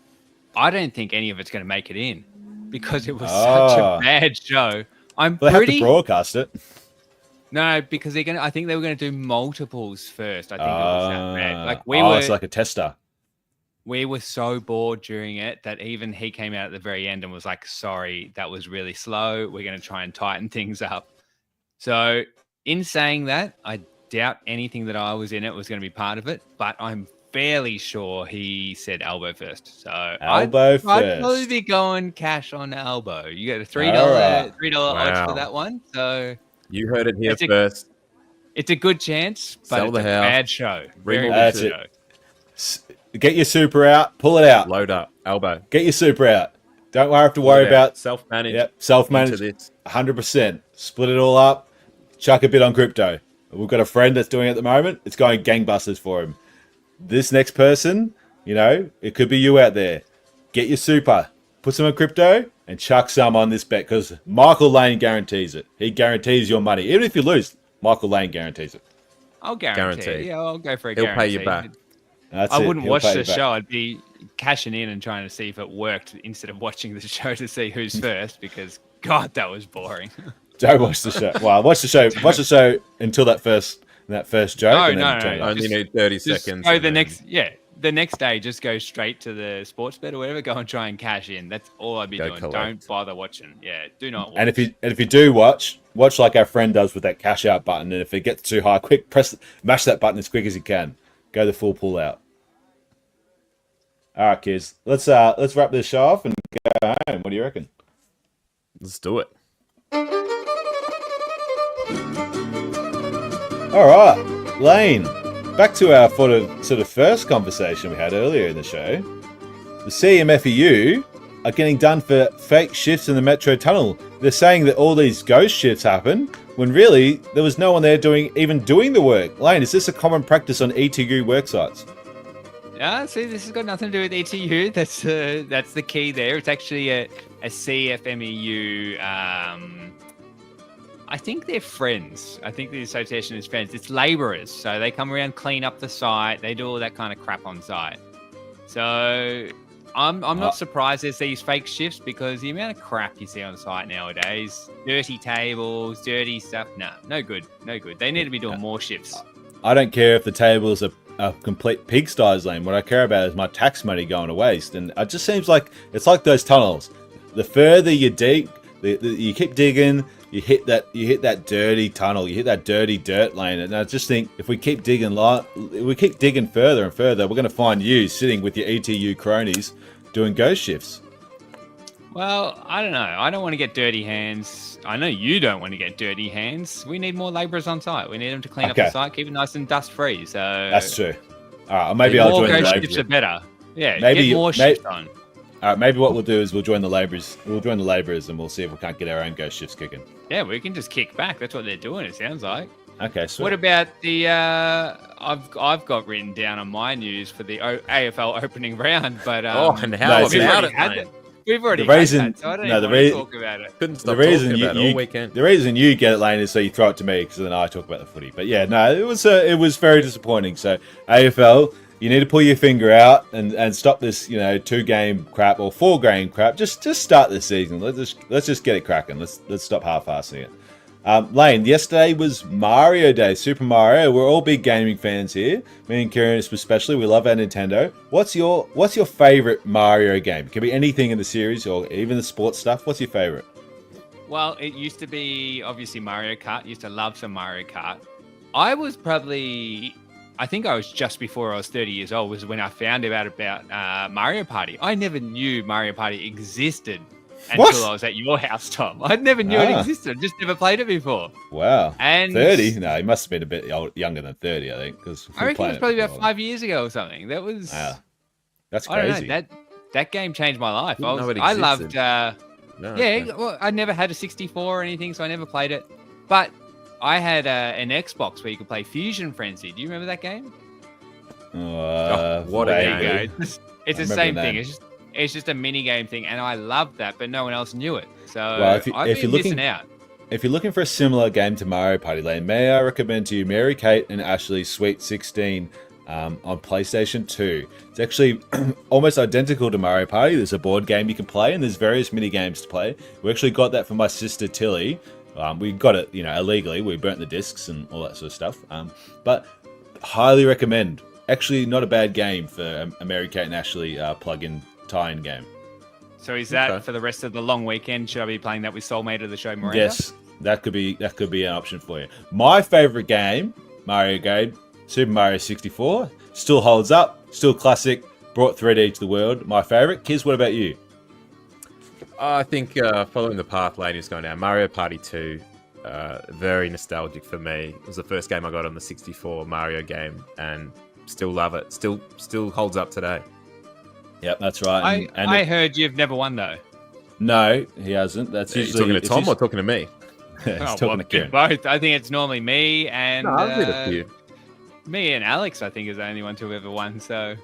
Speaker 2: I don't think any of it's going to make it in because it was such a bad show.
Speaker 1: They have to broadcast it.
Speaker 2: No, because I think they were going to do multiples first. I think it was that bad. Like
Speaker 1: it's like a tester.
Speaker 2: We were so bored during it that even he came out at the very end and was like, sorry, that was really slow. We're going to try and tighten things up. So in saying that, I doubt anything that I was in it was going to be part of it, but I'm fairly sure he said Albo first. So I'd probably be going cash on Albo. You get a $3 odds for that one. So
Speaker 3: you heard it here first.
Speaker 2: It's a good chance, but it's a bad show. Very bad show.
Speaker 1: Get your super out, pull it out.
Speaker 3: Load up, Albo.
Speaker 1: Get your super out. Don't have to worry about
Speaker 3: self-managed.
Speaker 1: Yep, self-managed. 100%. Split it all up. Chuck a bit on crypto. We've got a friend that's doing it at the moment. It's going gangbusters for him. This next person, it could be you out there. Get your super, put some on crypto, and chuck some on this bet because Michael Lane guarantees it. He guarantees your money. Even if you lose, Michael Lane guarantees it.
Speaker 2: I'll guarantee.
Speaker 3: Guaranteed.
Speaker 2: Yeah, I'll go for a
Speaker 3: He'll
Speaker 2: guarantee.
Speaker 3: pay you back.
Speaker 1: That's
Speaker 2: I
Speaker 1: it.
Speaker 2: wouldn't
Speaker 1: He'll
Speaker 2: watch
Speaker 1: pay
Speaker 2: the
Speaker 1: you back.
Speaker 2: show. I'd be cashing in and trying to see if it worked instead of watching the show to see who's first because, God, that was boring.
Speaker 1: Don't watch the show. Well, watch the show. Watch the show until that first joke.
Speaker 2: No,
Speaker 1: and then
Speaker 2: no,
Speaker 1: turn it
Speaker 2: no.
Speaker 1: off.
Speaker 3: Only
Speaker 2: Just-
Speaker 3: need 30
Speaker 2: Just
Speaker 3: seconds.
Speaker 2: go
Speaker 3: and
Speaker 2: the
Speaker 3: then-
Speaker 2: next day, just go straight to the sports bet or whatever. Go and try and cash in. That's all I'd be
Speaker 3: Go
Speaker 2: doing.
Speaker 3: collect.
Speaker 2: Don't bother watching. Yeah, do not watch.
Speaker 1: And if you do watch like our friend does with that cash out button, and if it gets too high, quick mash that button as quick as you can. Go the full pull out. All right, kids. Let's wrap this show off and go home. What do you reckon?
Speaker 3: Let's do it.
Speaker 1: All right, Lane. Back to our sort of first conversation we had earlier in the show. The CMFEU are getting done for fake shifts in the Metro Tunnel. They're saying that all these ghost shifts happen when really there was no one there doing the work. Lane, is this a common practice on ETU work sites?
Speaker 2: Yeah, see, this has got nothing to do with ETU. That's the key there. It's actually a CFMEU. I think they're friends. I think the association is friends. It's labourers, so they come around, clean up the site. They do all that kind of crap on site. So I'm not surprised there's these fake shifts because the amount of crap you see on site nowadays, dirty tables, dirty stuff, no good. They need to be doing more shifts.
Speaker 1: I don't care if the tables are complete pigsties, Lane. What I care about is my tax money going to waste. And it just seems like it's like those tunnels. The further you dig, you keep digging, you hit that dirty tunnel, you hit that dirty dirt lane. And I just think if we keep digging further and further, we're going to find you sitting with your ETU cronies doing ghost shifts.
Speaker 2: Well, I don't know. I don't want to get dirty hands. I know you don't want to get dirty hands. We need more labourers on site. We need them to clean up the site, keep it nice and dust free. So
Speaker 1: that's true. All right, maybe I'll join the
Speaker 2: more ghost
Speaker 1: labourers.
Speaker 2: shifts are better. Yeah,
Speaker 1: Maybe
Speaker 2: get more shifts on.
Speaker 1: All right, maybe what we'll do is we'll join the labourers. We'll join the labourers, and we'll see if we can't get our own ghost shifts kicking.
Speaker 2: Yeah, we can just kick back. That's what they're doing. It sounds like.
Speaker 1: Okay, sweet.
Speaker 2: What about the? I've got written down on my news for the AFL opening round, but
Speaker 3: and how
Speaker 1: no,
Speaker 3: about
Speaker 1: we've
Speaker 2: already
Speaker 3: it,
Speaker 2: had
Speaker 3: mate?
Speaker 2: it. We've already
Speaker 1: The reason-
Speaker 2: had that, so I don't
Speaker 1: no,
Speaker 2: even
Speaker 1: the
Speaker 2: want to
Speaker 1: rea-
Speaker 2: talk about it.
Speaker 3: Couldn't
Speaker 1: The
Speaker 3: stop
Speaker 1: reason
Speaker 3: talking about it
Speaker 1: you
Speaker 3: all weekend.
Speaker 1: the reason you get it, Lane, is so you throw it to me because then I talk about the footy. But yeah, no, it was very disappointing. So AFL, you need to pull your finger out and stop this 2-game crap or 4-game crap. Just start this season. Let's just get it cracking. Let's stop half-assing it. Lane, yesterday was Mario Day, Super Mario. We're all big gaming fans here. Me and Kieran especially. We love our Nintendo. What's your favorite Mario game? It can be anything in the series or even the sports stuff. What's your favorite?
Speaker 2: Well, it used to be obviously Mario Kart. Used to love some Mario Kart. I think I was just before I was 30 years old was when I found out about Mario Party. I never knew Mario Party existed until
Speaker 1: What?
Speaker 2: I was at your house, Tom. I never knew it existed. Just never played it before.
Speaker 1: Wow.
Speaker 2: And
Speaker 1: 30? No, he must have been a bit younger than 30, I think. Because
Speaker 2: I reckon it was probably about 5 years ago or something. That was.
Speaker 1: Wow. That's
Speaker 2: I
Speaker 1: crazy.
Speaker 2: don't know. That game changed my life.
Speaker 3: Didn't know it
Speaker 2: I loved.
Speaker 3: existed. No,
Speaker 2: Yeah,
Speaker 3: okay.
Speaker 2: well, I never had a 64 or anything, so I never played it. But I had an Xbox where you could play Fusion Frenzy. Do you remember that game?
Speaker 3: What a
Speaker 2: There
Speaker 3: game.
Speaker 2: you go. It's the
Speaker 1: remember
Speaker 2: same
Speaker 1: the
Speaker 2: thing.
Speaker 1: name.
Speaker 2: It's just a mini game thing, and I loved that, but no one else knew it. So
Speaker 1: Well, if
Speaker 2: I've
Speaker 1: you're
Speaker 2: been
Speaker 1: looking-
Speaker 2: missing out.
Speaker 1: If you're looking for a similar game to Mario Party Lane, may I recommend to you Mary Kate and Ashley's Sweet 16 on PlayStation 2. It's actually almost identical to Mario Party. There's a board game you can play, and there's various mini games to play. We actually got that from my sister Tilly. We got it, illegally. We burnt the discs and all that sort of stuff. But highly recommend. Actually, not a bad game for a Mary Kate and Ashley plug-in tie-in game.
Speaker 2: So is that
Speaker 3: Okay.
Speaker 2: for the rest of the long weekend? Should I be playing that with Soulmate of the show, Miranda?
Speaker 1: Yes, that could be an option for you. My favorite game, Mario game, Super Mario 64, still holds up, still classic, brought 3D to the world. My favorite. Kiz, what about you?
Speaker 3: I think following the path Laney's going down, Mario Party 2, very nostalgic for me. It was the first game I got on the 64 Mario game, and still love it. Still holds up today.
Speaker 1: Yep, that's right.
Speaker 2: I heard you've never won though.
Speaker 1: No, he hasn't. That's
Speaker 3: Are you
Speaker 1: usually
Speaker 3: talking to
Speaker 1: it's
Speaker 3: Tom or
Speaker 1: usually-
Speaker 3: talking to me?
Speaker 1: He's
Speaker 2: Oh,
Speaker 1: talking
Speaker 2: well,
Speaker 1: to Kieran.
Speaker 2: both. I think it's normally me and
Speaker 3: No, I've did a few.
Speaker 2: me and Alex. I think is the only one to have ever won. So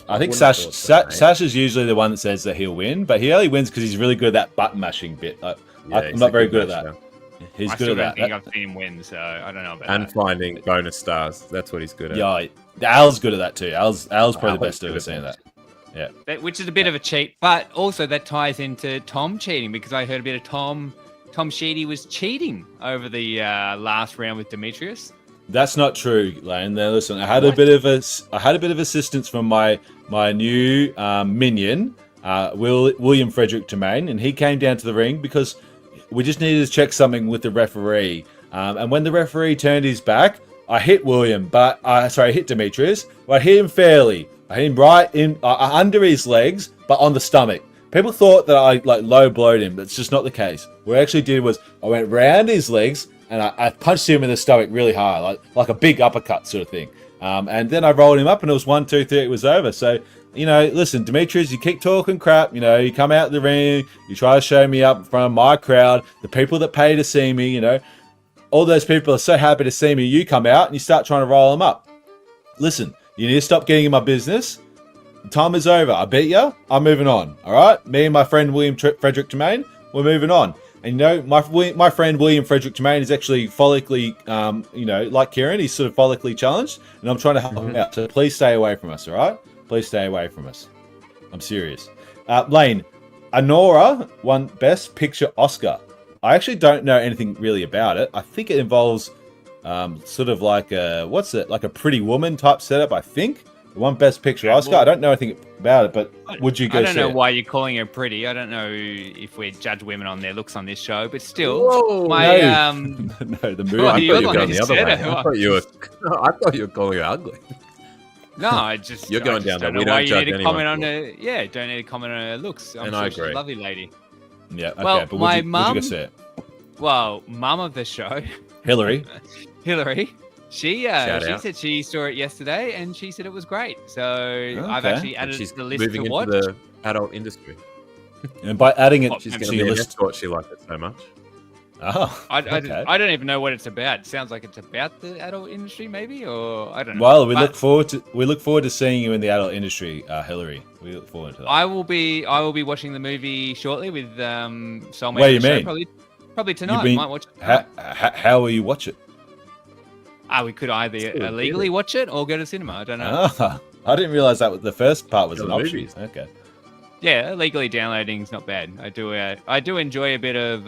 Speaker 1: I think
Speaker 3: wouldn't have thought so, mate.
Speaker 1: Sash is usually the one that says that he'll win, but he only wins because he's really good at that button mashing bit.
Speaker 3: Yeah,
Speaker 1: I'm
Speaker 3: he's
Speaker 1: not
Speaker 3: a
Speaker 1: very
Speaker 3: good
Speaker 1: good at that.
Speaker 3: masher.
Speaker 1: He's
Speaker 2: I
Speaker 1: good
Speaker 2: still
Speaker 1: at
Speaker 2: don't
Speaker 1: that.
Speaker 2: think I've seen him win, so I don't know about
Speaker 3: And
Speaker 2: that.
Speaker 3: finding bonus stars. That's what he's good at.
Speaker 1: Yeah, Al's good at that too. Al's probably the
Speaker 3: Al's
Speaker 1: best I've
Speaker 3: good
Speaker 1: ever
Speaker 3: at
Speaker 1: seen
Speaker 3: that.
Speaker 1: that.
Speaker 2: Which is a bit of a cheat, but also that ties into Tom cheating because I heard a bit of Tom Sheedy was cheating over the last round with Demetrius.
Speaker 1: That's not true, Lane. Now listen, I had a bit of assistance from my new minion, William Frederick Tremaine, and he came down to the ring because we just needed to check something with the referee. And when the referee turned his back, I hit William, I hit Demetrius, but I hit him fairly. I hit him right in under his legs, but on the stomach. People thought that I low blowed him, but it's just not the case. What I actually did was I went round his legs and I punched him in the stomach really hard, like a big uppercut sort of thing. And then I rolled him up and it was 1, 2, 3, it was over. So, listen, Demetrius, you keep talking crap, you come out the ring, you try to show me up in front of my crowd, the people that pay to see me, all those people are so happy to see me. You come out and you start trying to roll them up. Listen, you need to stop getting in my business. The time is over. I beat you. I'm moving on. All right? Me and my friend William Frederick Tremaine, we're moving on. And my friend William Frederick Tremaine is actually follically, like Kieran, he's sort of follically challenged, and I'm trying to help him out. So please stay away from us. All right? Please stay away from us. I'm serious. Lane, Anora won Best Picture Oscar. I actually don't know anything really about it. I think it involves sort of like like a Pretty Woman type setup, I think. It won Best Picture Oscar. I don't know anything about it, but would you go see it?
Speaker 2: I don't know why you're calling her pretty. I don't know if we judge women on their looks on this show, but still,
Speaker 3: Whoa,
Speaker 1: no, the movie.
Speaker 2: Well,
Speaker 3: I thought you were
Speaker 2: you're
Speaker 3: going the other way.
Speaker 2: the
Speaker 3: I thought you were calling her ugly.
Speaker 2: No, I just
Speaker 3: You're going
Speaker 2: I just
Speaker 3: down there.
Speaker 2: don't
Speaker 3: We
Speaker 2: know why
Speaker 3: don't
Speaker 2: you
Speaker 3: judge
Speaker 2: need to
Speaker 3: anyone
Speaker 2: comment on
Speaker 3: for
Speaker 2: her. Yeah, don't need to comment on her looks. I'm
Speaker 3: And
Speaker 2: sure
Speaker 3: I
Speaker 2: she's
Speaker 3: agree.
Speaker 2: a lovely lady.
Speaker 1: Yeah, okay,
Speaker 2: Well,
Speaker 1: but
Speaker 2: my
Speaker 1: would you
Speaker 2: mum-
Speaker 1: go see it?
Speaker 2: Well, mum of the show,
Speaker 1: Hillary.
Speaker 2: Hillary, she
Speaker 3: Shout out.
Speaker 2: said she saw it yesterday and she said it was great. So I've
Speaker 1: Okay.
Speaker 2: actually
Speaker 3: And
Speaker 2: added it
Speaker 3: she's
Speaker 2: to the list
Speaker 3: moving
Speaker 2: to
Speaker 3: into
Speaker 2: watch.
Speaker 3: the adult industry.
Speaker 1: And by adding it
Speaker 2: What,
Speaker 3: She's
Speaker 1: to
Speaker 3: going to
Speaker 1: your
Speaker 3: be an
Speaker 1: list.
Speaker 3: escort. She liked it so much.
Speaker 1: Oh,
Speaker 2: I
Speaker 1: okay.
Speaker 2: don't even know what it's about. It sounds like it's about the adult industry, maybe, or I don't know.
Speaker 1: Well, we
Speaker 2: But
Speaker 1: look forward to seeing you in the adult industry, Hillary. We look forward to that.
Speaker 2: I will be watching the movie shortly with Soulmate.
Speaker 1: What do you
Speaker 2: of the show,
Speaker 1: mean?
Speaker 2: Probably tonight.
Speaker 1: mean-
Speaker 2: Might watch it. Tonight.
Speaker 1: How will you watch it?
Speaker 2: We could either
Speaker 3: Still a
Speaker 2: illegally
Speaker 3: theatre.
Speaker 2: watch it or go to cinema. I don't know.
Speaker 1: Ah, I didn't realize that the first part was
Speaker 3: Go
Speaker 1: an
Speaker 3: to
Speaker 1: option.
Speaker 3: movies.
Speaker 1: Okay.
Speaker 2: Yeah, illegally downloading is not bad. I do enjoy a bit of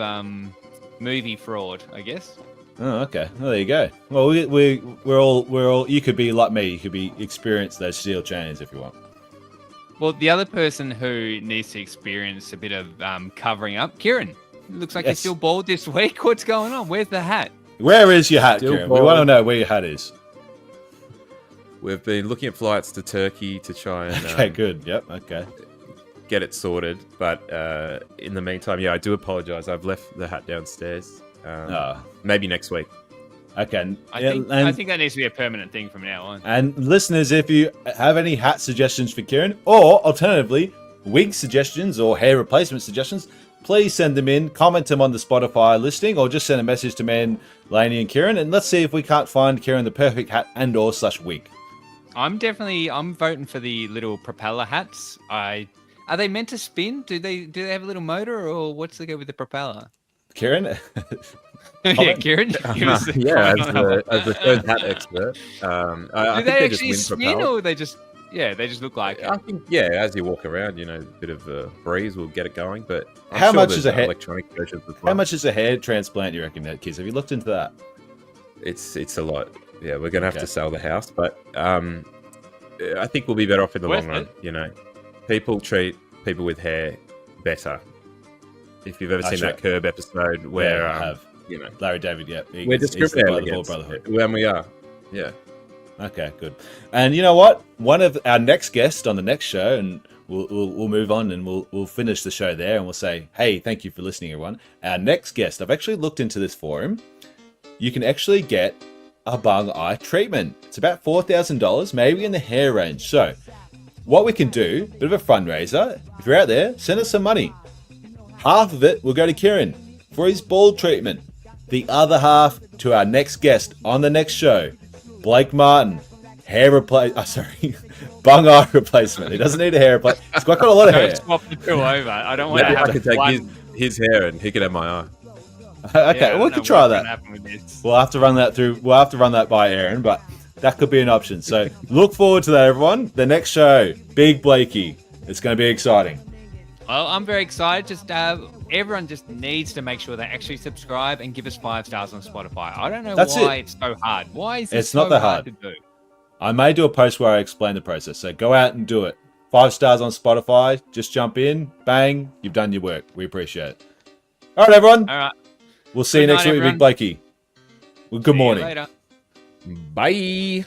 Speaker 2: movie fraud, I guess.
Speaker 1: Oh, okay. Well, there you go. Well, we're all. You could be like me. You could experience those steel chains if you want.
Speaker 2: Well, the other person who needs to experience a bit of covering up, Kieran. It looks like you're
Speaker 1: Yes.
Speaker 2: still bald this week. What's going on? Where's the hat?
Speaker 1: Where is your hat,
Speaker 3: Still
Speaker 1: Kieran? We
Speaker 3: bald.
Speaker 1: want to know where your hat is.
Speaker 3: We've been looking at flights to Turkey to try and
Speaker 1: Okay, good. Yep. Okay.
Speaker 3: get it sorted. But in the meantime, yeah, I do apologise. I've left the hat downstairs.
Speaker 1: Ah,
Speaker 3: Maybe next week.
Speaker 1: okay.
Speaker 2: I
Speaker 1: Yeah,
Speaker 2: think
Speaker 1: and-
Speaker 2: I think that needs to be a permanent thing from now on.
Speaker 1: And listeners, if you have any hat suggestions for Kieran, or alternatively, wig suggestions or hair replacement suggestions, please send them in, comment them on the Spotify listing, or just send a message to me and Laney and Kieran, and let's see if we can't find Kieran the perfect hat and/or /wig.
Speaker 2: I'm voting for the little propeller hats. Are they meant to spin? Do they have a little motor, or what's the go with the propeller?
Speaker 1: Kieran,
Speaker 2: Yeah,
Speaker 1: Comment?
Speaker 2: Kieran. Give us the
Speaker 3: Yeah,
Speaker 2: comment on that one.
Speaker 3: as the third hat expert, I
Speaker 2: Do
Speaker 3: think
Speaker 2: they
Speaker 3: they're just
Speaker 2: actually
Speaker 3: wind
Speaker 2: spin,
Speaker 3: propelled.
Speaker 2: or they just look like it?
Speaker 3: I think, yeah, as you walk around, a bit of a breeze will get it going. But I'm
Speaker 1: How
Speaker 3: sure
Speaker 1: much
Speaker 3: there's,
Speaker 1: is a head-
Speaker 3: electronic versions as
Speaker 1: how
Speaker 3: well.
Speaker 1: much is a hair transplant? You reckon, kids? Have you looked into that?
Speaker 3: It's a lot. Yeah, we're gonna have
Speaker 1: Okay.
Speaker 3: to sell the house, but I think we'll be better off in the
Speaker 2: Worth
Speaker 3: long run. People treat people with hair better. If you've ever
Speaker 1: That's
Speaker 3: seen
Speaker 1: right.
Speaker 3: that Curb episode where
Speaker 1: Yeah, I have. Larry David, yeah.
Speaker 3: we're
Speaker 1: He's the
Speaker 3: discriminating
Speaker 1: Ball
Speaker 3: against
Speaker 1: Brotherhood.
Speaker 3: when we are. Yeah.
Speaker 1: Okay, good. And you know what? One of our next guests on the next show, and we'll move on and we'll finish the show there, and we'll say, hey, thank you for listening, everyone. Our next guest, I've actually looked into this for him. You can actually get a bung eye treatment. It's about $4,000, maybe in the hair range. So, what we can do, bit of a fundraiser. If you're out there, send us some money. Half of it will go to Kieran for his bald treatment. The other half to our next guest on the next show, Blake Martin. Bung eye replacement. He doesn't need a hair replacement. He's got a lot of hair.
Speaker 2: Don't swap the two over. I don't want
Speaker 3: Maybe
Speaker 2: to
Speaker 3: I
Speaker 2: have
Speaker 3: could take
Speaker 2: one.
Speaker 3: his hair and he could have my eye.
Speaker 1: Okay, we can try that.
Speaker 2: This.
Speaker 1: We'll have to run that through. We'll have to run that by Aaron, but that could be an option. So look forward to that, everyone. The next show, Big Blakey. It's going to be exciting.
Speaker 2: Well, I'm very excited. Just everyone just needs to make sure they actually subscribe and give us 5 stars on Spotify. I don't know why it's so hard. Why is it so
Speaker 1: not that
Speaker 2: hard to do?
Speaker 1: I may do a post where I explain the process. So go out and do it. 5 stars on Spotify. Just jump in. Bang. You've done your work. We appreciate it. All right, everyone.
Speaker 2: All right.
Speaker 1: We'll see you next week, Big Blakey. Well, good morning.
Speaker 2: Later.
Speaker 3: Bye.